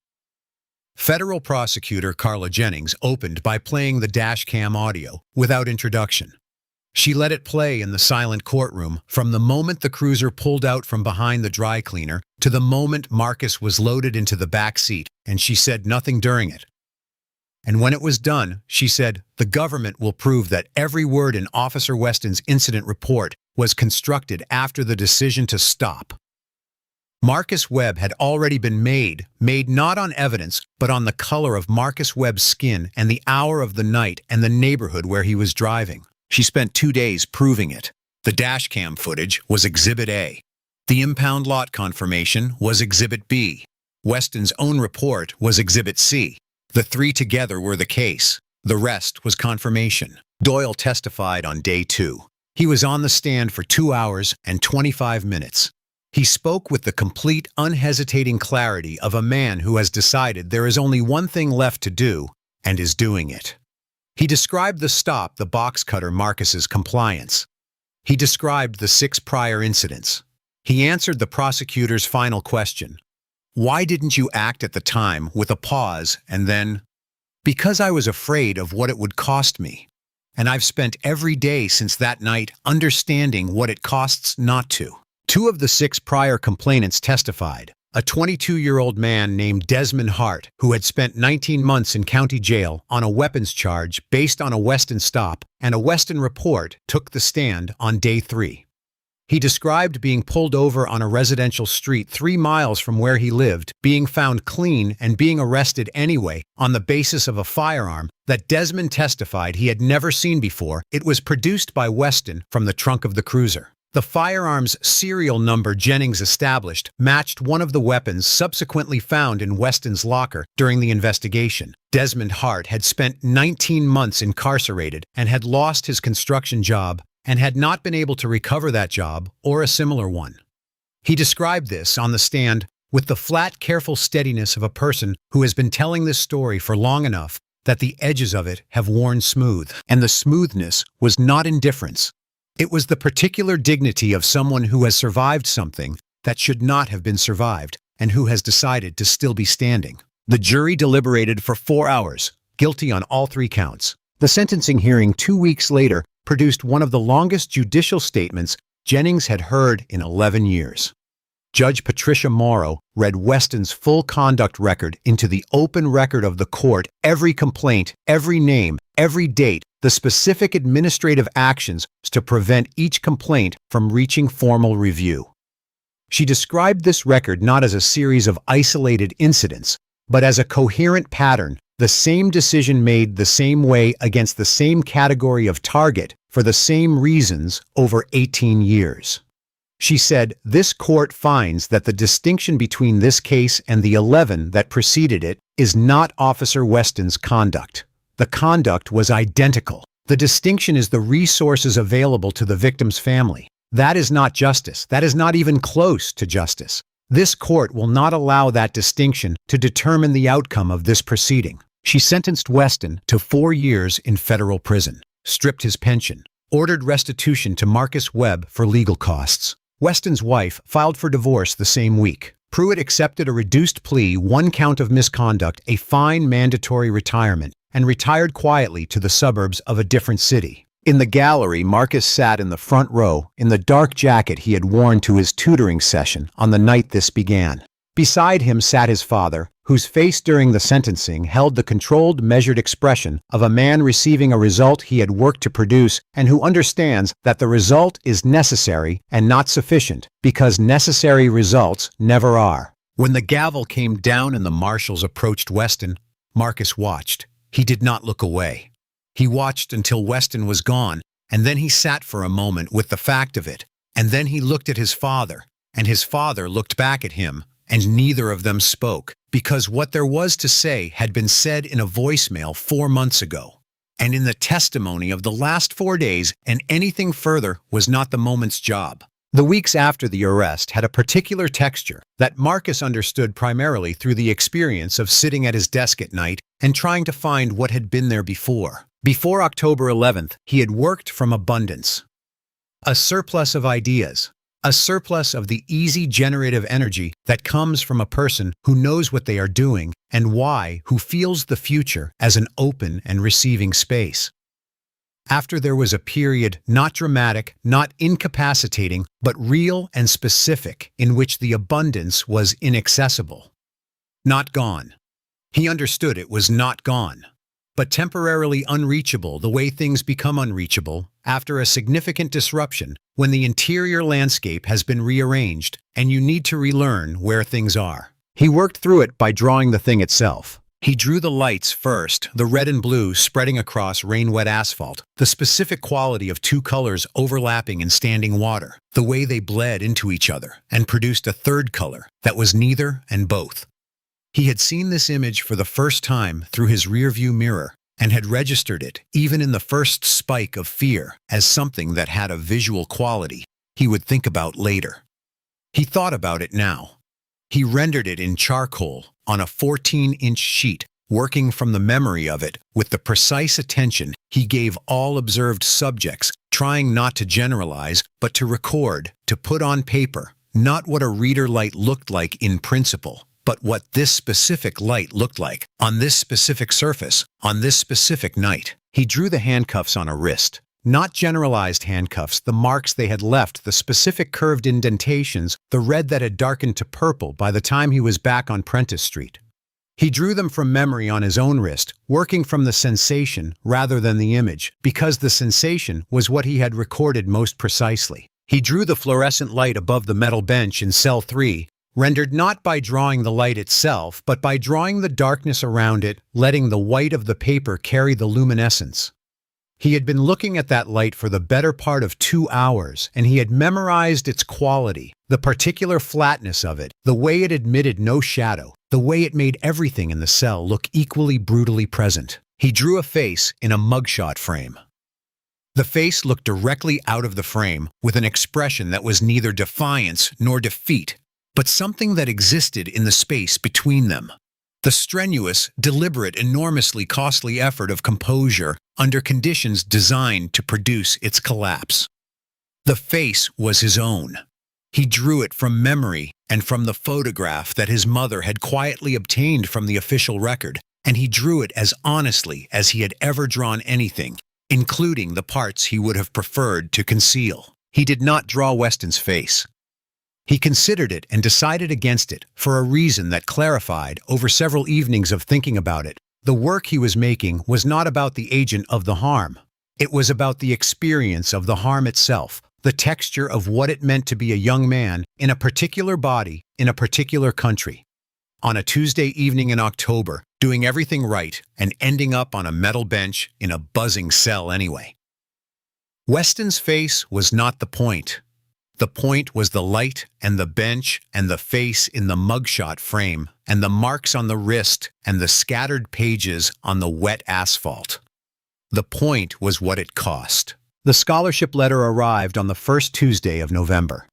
Federal prosecutor Carla Jennings opened by playing the dash cam audio without introduction. She let it play in the silent courtroom from the moment the cruiser pulled out from behind the dry cleaner to the moment Marcus was loaded into the back seat, and she said nothing during it. And when it was done, she said, "The government will prove that every word in Officer Weston's incident report was constructed after the decision to stop." Marcus Webb had already been made not on evidence, but on the color of Marcus Webb's skin and the hour of the night and the neighborhood where he was driving. She spent 2 days proving it. The dashcam footage was Exhibit A. The impound lot confirmation was Exhibit B. Weston's own report was Exhibit C. The three together were the case. The rest was confirmation. Doyle testified on day 2. He was on the stand for 2 hours and 25 minutes. He spoke with the complete, unhesitating clarity of a man who has decided there is only one thing left to do and is doing it. He described the stop, the box cutter Marcus's compliance. He described the 6 prior incidents. He answered the prosecutor's final question. "Why didn't you act at the time?" with a pause and then, "Because I was afraid of what it would cost me. And I've spent every day since that night understanding what it costs not to." 2 of the 6 prior complainants testified. A 22-year-old man named Desmond Hart, who had spent 19 months in county jail on a weapons charge based on a Weston stop and a Weston report, took the stand on day 3. He described being pulled over on a residential street 3 miles from where he lived, being found clean and being arrested anyway on the basis of a firearm that Desmond testified he had never seen before. It was produced by Weston from the trunk of the cruiser. The firearm's serial number Jennings established matched one of the weapons subsequently found in Weston's locker during the investigation. Desmond Hart had spent 19 months incarcerated and had lost his construction job and had not been able to recover that job or a similar one. He described this on the stand with the flat, careful steadiness of a person who has been telling this story for long enough that the edges of it have worn smooth. And the smoothness was not indifference. It was the particular dignity of someone who has survived something that should not have been survived and who has decided to still be standing. The jury deliberated for 4 hours, guilty on all 3 counts. The sentencing hearing 2 weeks later produced one of the longest judicial statements Jennings had heard in 11 years. Judge Patricia Morrow read Weston's full conduct record into the open record of the court, every complaint, every name, every date, the specific administrative actions to prevent each complaint from reaching formal review. She described this record not as a series of isolated incidents, but as a coherent pattern, the same decision made the same way against the same category of target for the same reasons over 18 years. She said, "This court finds that the distinction between this case and the 11 that preceded it is not Officer Weston's conduct. The conduct was identical. The distinction is the resources available to the victim's family. That is not justice. That is not even close to justice. This court will not allow that distinction to determine the outcome of this proceeding." She sentenced Weston to 4 years in federal prison, stripped his pension, ordered restitution to Marcus Webb for legal costs. Weston's wife filed for divorce the same week. Pruitt accepted a reduced plea, 1 count of misconduct, a fine, mandatory retirement, and retired quietly to the suburbs of a different city. In the gallery, Marcus sat in the front row in the dark jacket he had worn to his tutoring session on the night this began. Beside him sat his father, whose face during the sentencing held the controlled, measured expression of a man receiving a result he had worked to produce and who understands that the result is necessary and not sufficient, because necessary results never are. When the gavel came down and the marshals approached Weston, Marcus watched. He did not look away. He watched until Weston was gone, and then he sat for a moment with the fact of it, and then he looked at his father, and his father looked back at him, and neither of them spoke, because what there was to say had been said in a voicemail 4 months ago, and in the testimony of the last 4 days, and anything further was not the moment's job. The weeks after the arrest had a particular texture that Marcus understood primarily through the experience of sitting at his desk at night and trying to find what had been there before. Before October 11th, he had worked from abundance. A surplus of ideas, A surplus of the easy generative energy that comes from a person who knows what they are doing and why, who feels the future as an open and receiving space. After there was a period, not dramatic, not incapacitating, but real and specific, in which the abundance was inaccessible. Not gone. He understood it was not gone, but temporarily unreachable the way things become unreachable after a significant disruption when the interior landscape has been rearranged and you need to relearn where things are. He worked through it by drawing the thing itself. He drew the lights first, the red and blue spreading across rain-wet asphalt, the specific quality of two colors overlapping in standing water, the way they bled into each other, and produced a third color that was neither and both. He had seen this image for the first time through his rearview mirror and had registered it, even in the first spike of fear, as something that had a visual quality he would think about later. He thought about it now. He rendered it in charcoal on a 14-inch sheet, working from the memory of it with the precise attention he gave all observed subjects, trying not to generalize, but to record, to put on paper, not what a reader light looked like in principle, but what this specific light looked like, on this specific surface, on this specific night. He drew the handcuffs on a wrist. Not generalized handcuffs, the marks they had left, the specific curved indentations, the red that had darkened to purple by the time he was back on Prentice Street. He drew them from memory on his own wrist, working from the sensation rather than the image, because the sensation was what he had recorded most precisely. He drew the fluorescent light above the metal bench in cell 3, rendered not by drawing the light itself, but by drawing the darkness around it, letting the white of the paper carry the luminescence. He had been looking at that light for the better part of 2 hours, and he had memorized its quality, the particular flatness of it, the way it admitted no shadow, the way it made everything in the cell look equally brutally present. He drew a face in a mugshot frame. The face looked directly out of the frame with an expression that was neither defiance nor defeat, but something that existed in the space between them. The strenuous, deliberate, enormously costly effort of composure under conditions designed to produce its collapse. The face was his own. He drew it from memory and from the photograph that his mother had quietly obtained from the official record, and he drew it as honestly as he had ever drawn anything, including the parts he would have preferred to conceal. He did not draw Weston's face. He considered it and decided against it for a reason that clarified over several evenings of thinking about it. The work he was making was not about the agent of the harm. It was about the experience of the harm itself, the texture of what it meant to be a young man in a particular body, in a particular country. On a Tuesday evening in October, doing everything right and ending up on a metal bench in a buzzing cell anyway. Weston's face was not the point. The point was the light and the bench and the face in the mugshot frame and the marks on the wrist and the scattered pages on the wet asphalt. The point was what it cost. The scholarship letter arrived on the first Tuesday of November.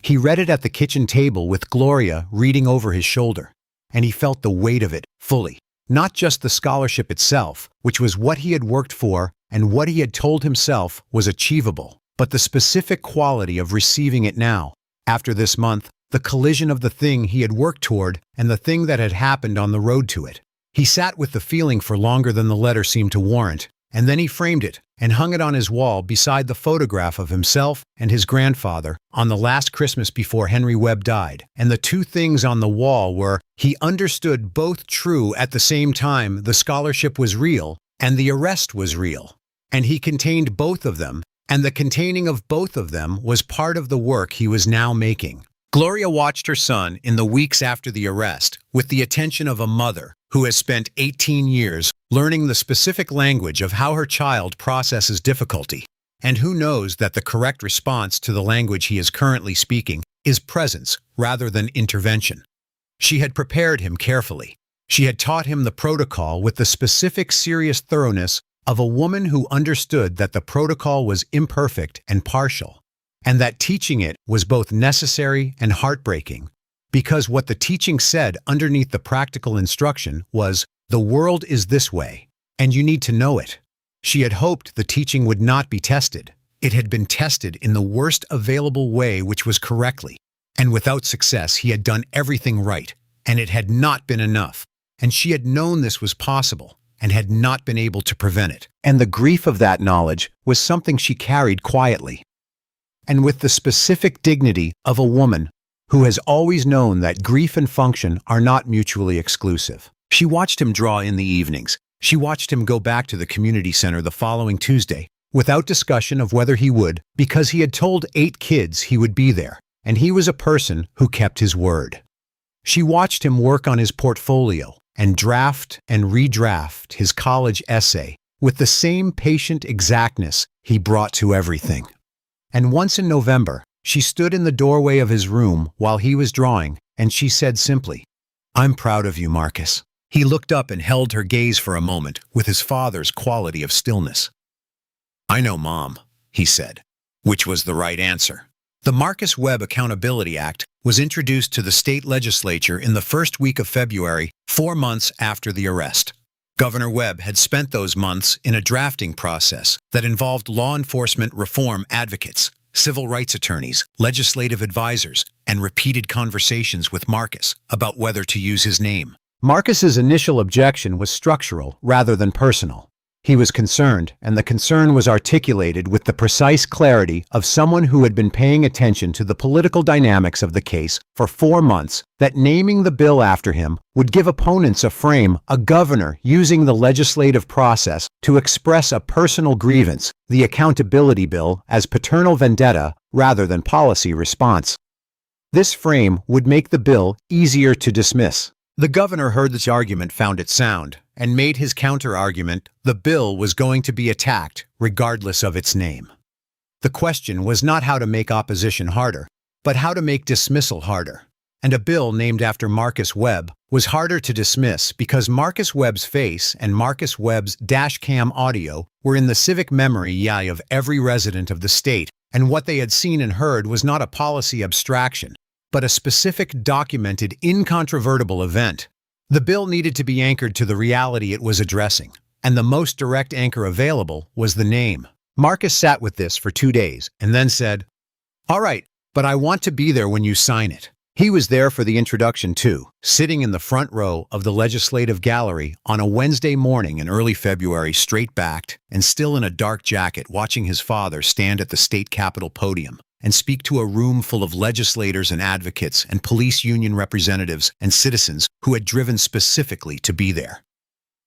He read it at the kitchen table with Gloria reading over his shoulder, and he felt the weight of it fully. Not just the scholarship itself, which was what he had worked for and what he had told himself was achievable, but the specific quality of receiving it now, after this month, the collision of the thing he had worked toward and the thing that had happened on the road to it. He sat with the feeling for longer than the letter seemed to warrant, and then he framed it and hung it on his wall beside the photograph of himself and his grandfather on the last Christmas before Henry Webb died. And the two things on the wall were, he understood both true at the same time the scholarship was real and the arrest was real, and he contained both of them, and the containing of both of them was part of the work he was now making. Gloria watched her son in the weeks after the arrest with the attention of a mother who has spent 18 years learning the specific language of how her child processes difficulty, and who knows that the correct response to the language he is currently speaking is presence rather than intervention. She had prepared him carefully. She had taught him the protocol with the specific serious thoroughness of a woman who understood that the protocol was imperfect and partial, and that teaching it was both necessary and heartbreaking, because what the teaching said underneath the practical instruction was, the world is this way, and you need to know it. She had hoped the teaching would not be tested, It had been tested in the worst available way, which was correctly. And without success, he had done everything right, and it had not been enough. And she had known this was possible, and had not been able to prevent it. And the grief of that knowledge was something she carried quietly. And with the specific dignity of a woman who has always known that grief and function are not mutually exclusive. She watched him draw in the evenings. She watched him go back to the community center the following Tuesday, without discussion of whether he would, because he had told 8 kids he would be there, and he was a person who kept his word. She watched him work on his portfolio and draft and redraft his college essay with the same patient exactness he brought to everything. And once in November, she stood in the doorway of his room while he was drawing, and she said simply, "I'm proud of you, Marcus." He looked up and held her gaze for a moment with his father's quality of stillness. "I know, Mom," he said, which was the right answer. The Marcus Webb Accountability Act was introduced to the state legislature in the first week of February, 4 months after the arrest. Governor Webb had spent those months in a drafting process that involved law enforcement reform advocates, civil rights attorneys, legislative advisors, and repeated conversations with Marcus about whether to use his name. Marcus's initial objection was structural rather than personal. He was concerned, and the concern was articulated with the precise clarity of someone who had been paying attention to the political dynamics of the case for 4 months, that naming the bill after him would give opponents a frame, a governor using the legislative process to express a personal grievance, the accountability bill, as paternal vendetta rather than policy response. This frame would make the bill easier to dismiss. The governor heard this argument, found it sound, and made his counter-argument: the bill was going to be attacked, regardless of its name. The question was not how to make opposition harder, but how to make dismissal harder. And a bill named after Marcus Webb was harder to dismiss because Marcus Webb's face and Marcus Webb's dashcam audio were in the civic memory of every resident of the state, and what they had seen and heard was not a policy abstraction, but a specific, documented, incontrovertible event. The bill needed to be anchored to the reality it was addressing, and the most direct anchor available was the name. Marcus sat with this for 2 days and then said, "All right, but I want to be there when you sign it." He was there for the introduction too, sitting in the front row of the legislative gallery on a Wednesday morning in early February, straight-backed and still in a dark jacket, watching his father stand at the state capitol podium and speak to a room full of legislators and advocates and police union representatives and citizens who had driven specifically to be there.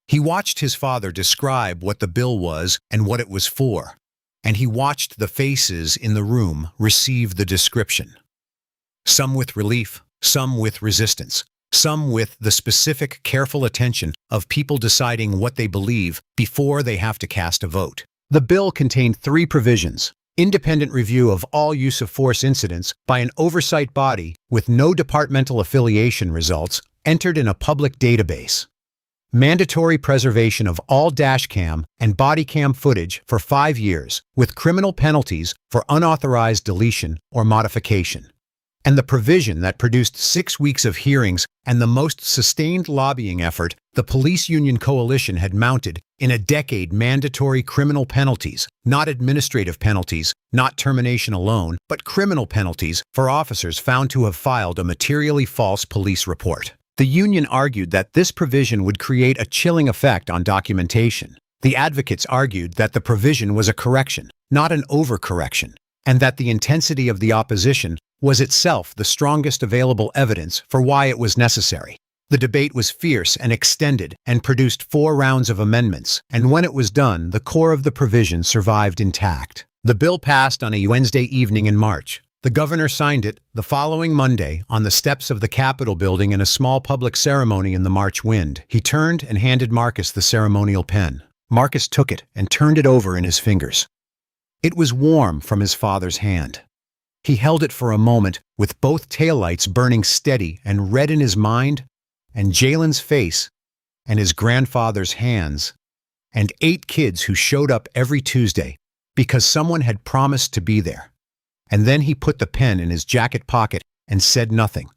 He watched his father describe what the bill was and what it was for, and he watched the faces in the room receive the description. Some with relief, some with resistance, some with the specific, careful attention of people deciding what they believe before they have to cast a vote. The bill contained 3 provisions: independent review of all use of force incidents by an oversight body with no departmental affiliation results entered in a public database, mandatory preservation of all dashcam and bodycam footage for 5 years with criminal penalties for unauthorized deletion or modification, and the provision that produced 6 weeks of hearings and the most sustained lobbying effort the police union coalition had mounted in a decade: mandatory criminal penalties, not administrative penalties, not termination alone, but criminal penalties for officers found to have filed a materially false police report. The union argued that this provision would create a chilling effect on documentation. The advocates argued that the provision was a correction, not an overcorrection, and that the intensity of the opposition was itself the strongest available evidence for why it was necessary. The debate was fierce and extended and produced 4 rounds of amendments, and when it was done, the core of the provision survived intact. The bill passed on a Wednesday evening in March. The governor signed it the following Monday on the steps of the Capitol building in a small public ceremony in the March wind. He turned and handed Marcus the ceremonial pen. Marcus took it and turned it over in his fingers. It was warm from his father's hand. He held it for a moment with both taillights burning steady and red in his mind, and Jalen's face, and his grandfather's hands, and 8 kids who showed up every Tuesday because someone had promised to be there. And then he put the pen in his jacket pocket and said nothing.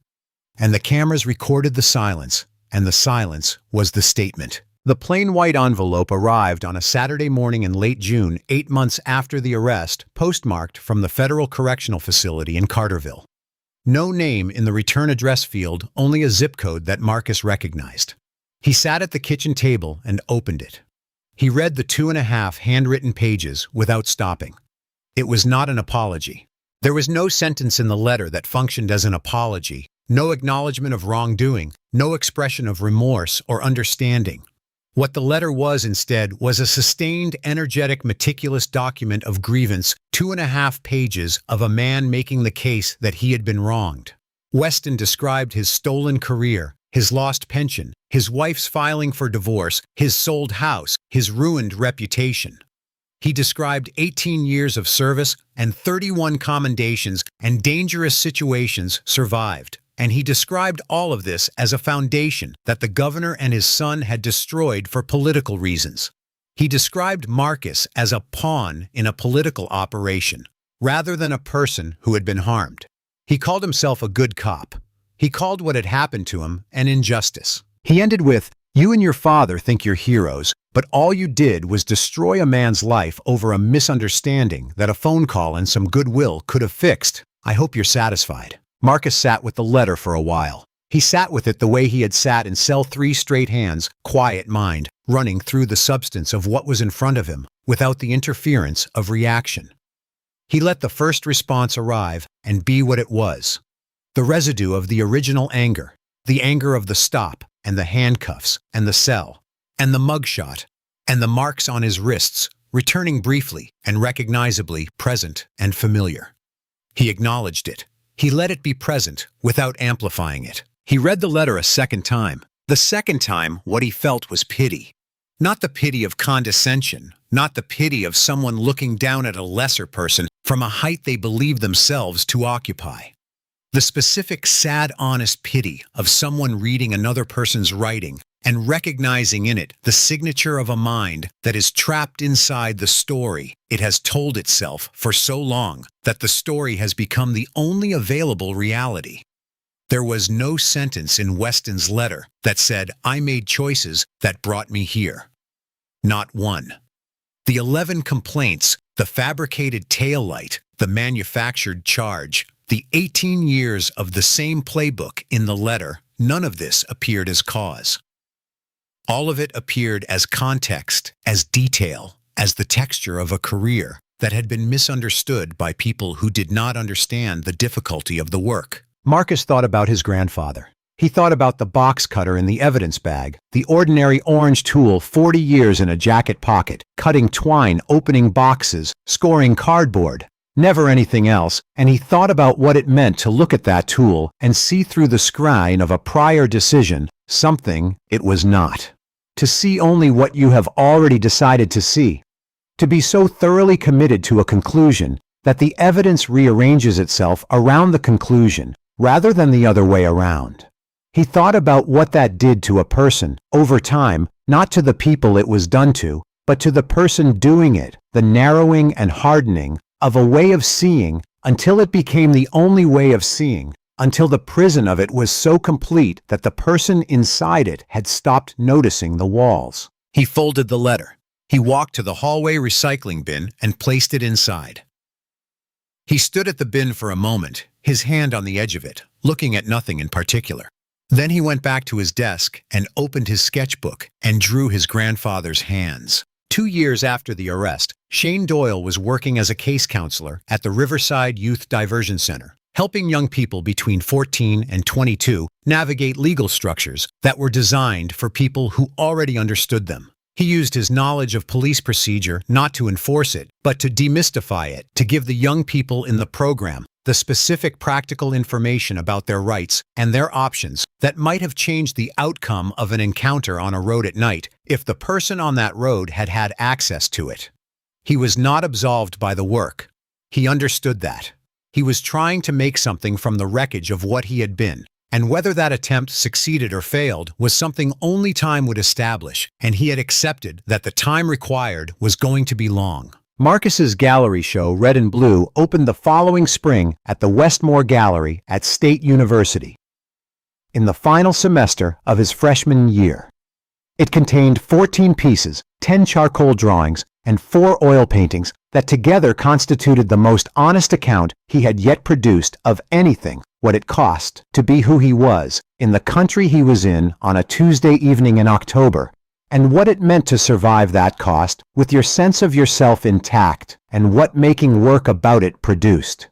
And the cameras recorded the silence, and the silence was the statement. The plain white envelope arrived on a Saturday morning in late June, 8 months after the arrest, postmarked from the Federal Correctional Facility in Carterville. No name in the return address field, only a zip code that Marcus recognized. He sat at the kitchen table and opened it. He read the 2.5 handwritten pages without stopping. It was not an apology. There was no sentence in the letter that functioned as an apology, no acknowledgement of wrongdoing, no expression of remorse or understanding. What the letter was instead was a sustained, energetic, meticulous document of grievance, 2.5 pages of a man making the case that he had been wronged. Weston described his stolen career, his lost pension, his wife's filing for divorce, his sold house, his ruined reputation. He described 18 years of service and 31 commendations and dangerous situations survived. And he described all of this as a foundation that the governor and his son had destroyed for political reasons. He described Marcus as a pawn in a political operation, rather than a person who had been harmed. He called himself a good cop. He called what had happened to him an injustice. He ended with, "You and your father think you're heroes, but all you did was destroy a man's life over a misunderstanding that a phone call and some goodwill could have fixed. I hope you're satisfied." Marcus sat with the letter for a while. He sat with it the way he had sat in cell 3 straight hands, quiet mind, running through the substance of what was in front of him, without the interference of reaction. He let the first response arrive and be what it was. The residue of the original anger, the anger of the stop, and the handcuffs, and the cell, and the mugshot, and the marks on his wrists, returning briefly and recognizably present and familiar. He acknowledged it. He let it be present without amplifying it. He read the letter a second time. The second time, what he felt was pity. Not the pity of condescension, not the pity of someone looking down at a lesser person from a height they believe themselves to occupy. The specific, sad, honest pity of someone reading another person's writing and recognizing in it the signature of a mind that is trapped inside the story it has told itself for so long that the story has become the only available reality. There was no sentence in Weston's letter that said, "I made choices that brought me here." Not one. The 11 complaints, the fabricated taillight, the manufactured charge, the 18 years of the same playbook in the letter, none of this appeared as cause. All of it appeared as context, as detail, as the texture of a career that had been misunderstood by people who did not understand the difficulty of the work. Marcus thought about his grandfather. He thought about the box cutter in the evidence bag, the ordinary orange tool 40 years in a jacket pocket, cutting twine, opening boxes, scoring cardboard. Never anything else, and he thought about what it meant to look at that tool and see through the screen of a prior decision something it was not. To see only what you have already decided to see. To be so thoroughly committed to a conclusion that the evidence rearranges itself around the conclusion rather than the other way around. He thought about what that did to a person over time, not to the people it was done to, but to the person doing it, the narrowing and hardening of a way of seeing until it became the only way of seeing, until the prison of it was so complete that the person inside it had stopped noticing the walls. He folded the letter. He walked to the hallway recycling bin and placed it inside. He stood at the bin for a moment, his hand on the edge of it, looking at nothing in particular. Then he went back to his desk and opened his sketchbook and drew his grandfather's hands. 2 years after the arrest, Shane Doyle was working as a case counselor at the Riverside Youth Diversion Center, helping young people between 14 and 22 navigate legal structures that were designed for people who already understood them. He used his knowledge of police procedure not to enforce it, but to demystify it, to give the young people in the program the specific practical information about their rights and their options that might have changed the outcome of an encounter on a road at night if the person on that road had had access to it. He was not absolved by the work. He understood that. He was trying to make something from the wreckage of what he had been, and whether that attempt succeeded or failed was something only time would establish, and he had accepted that the time required was going to be long. Marcus's gallery show, Red and Blue, opened the following spring at the Westmore Gallery at State University, in the final semester of his freshman year. It contained 14 pieces, 10 charcoal drawings, and 4 oil paintings that together constituted the most honest account he had yet produced of anything, what it cost to be who he was in the country he was in on a Tuesday evening in October, and what it meant to survive that cost with your sense of yourself intact, and what making work about it produced.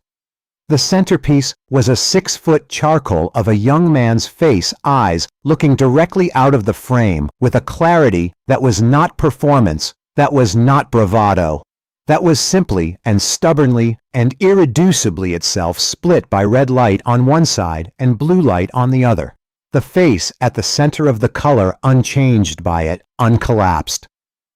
The centerpiece was a 6-foot charcoal of a young man's face, eyes looking directly out of the frame with a clarity that was not performance, that was not bravado, that was simply and stubbornly and irreducibly itself split by red light on one side and blue light on the other. The face at the center of the color unchanged by it, uncollapsed.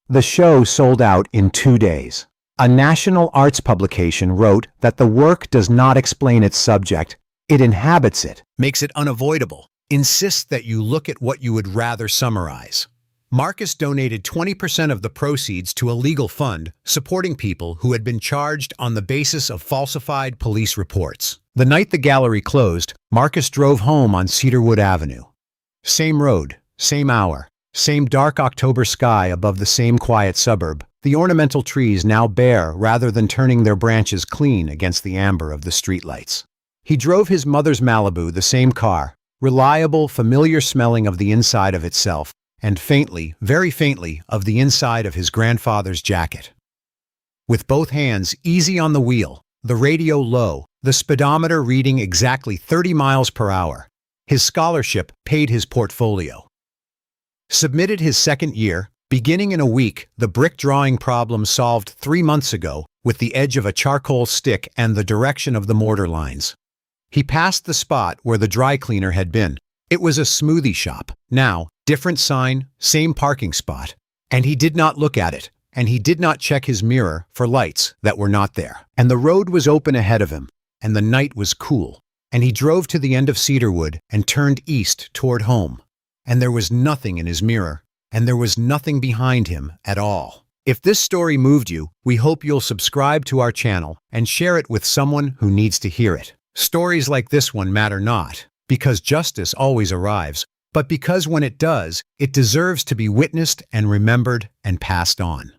The show sold out in 2 days. A national arts publication wrote that the work does not explain its subject, it inhabits it. Makes it unavoidable. Insists that you look at what you would rather summarize. Marcus donated 20% of the proceeds to a legal fund supporting people who had been charged on the basis of falsified police reports. The night the gallery closed, Marcus drove home on Cedarwood Avenue. Same road, same hour, same dark October sky above the same quiet suburb. The ornamental trees now bare rather than turning their branches clean against the amber of the streetlights. He drove his mother's Malibu, the same car, reliable, familiar smelling of the inside of itself, and faintly, very faintly, of the inside of his grandfather's jacket. With both hands easy on the wheel, the radio low, the speedometer reading exactly 30 miles per hour, his scholarship paid his portfolio. Submitted his second year, beginning in a week, the brick drawing problem solved 3 months ago with the edge of a charcoal stick and the direction of the mortar lines. He passed the spot where the dry cleaner had been. It was a smoothie shop. Now, different sign, same parking spot. And he did not look at it, and he did not check his mirror for lights that were not there. And the road was open ahead of him, and the night was cool. And he drove to the end of Cedarwood and turned east toward home. And there was nothing in his mirror, and there was nothing behind him at all. If this story moved you, we hope you'll subscribe to our channel and share it with someone who needs to hear it. Stories like this one matter not because justice always arrives, but because when it does, it deserves to be witnessed and remembered and passed on.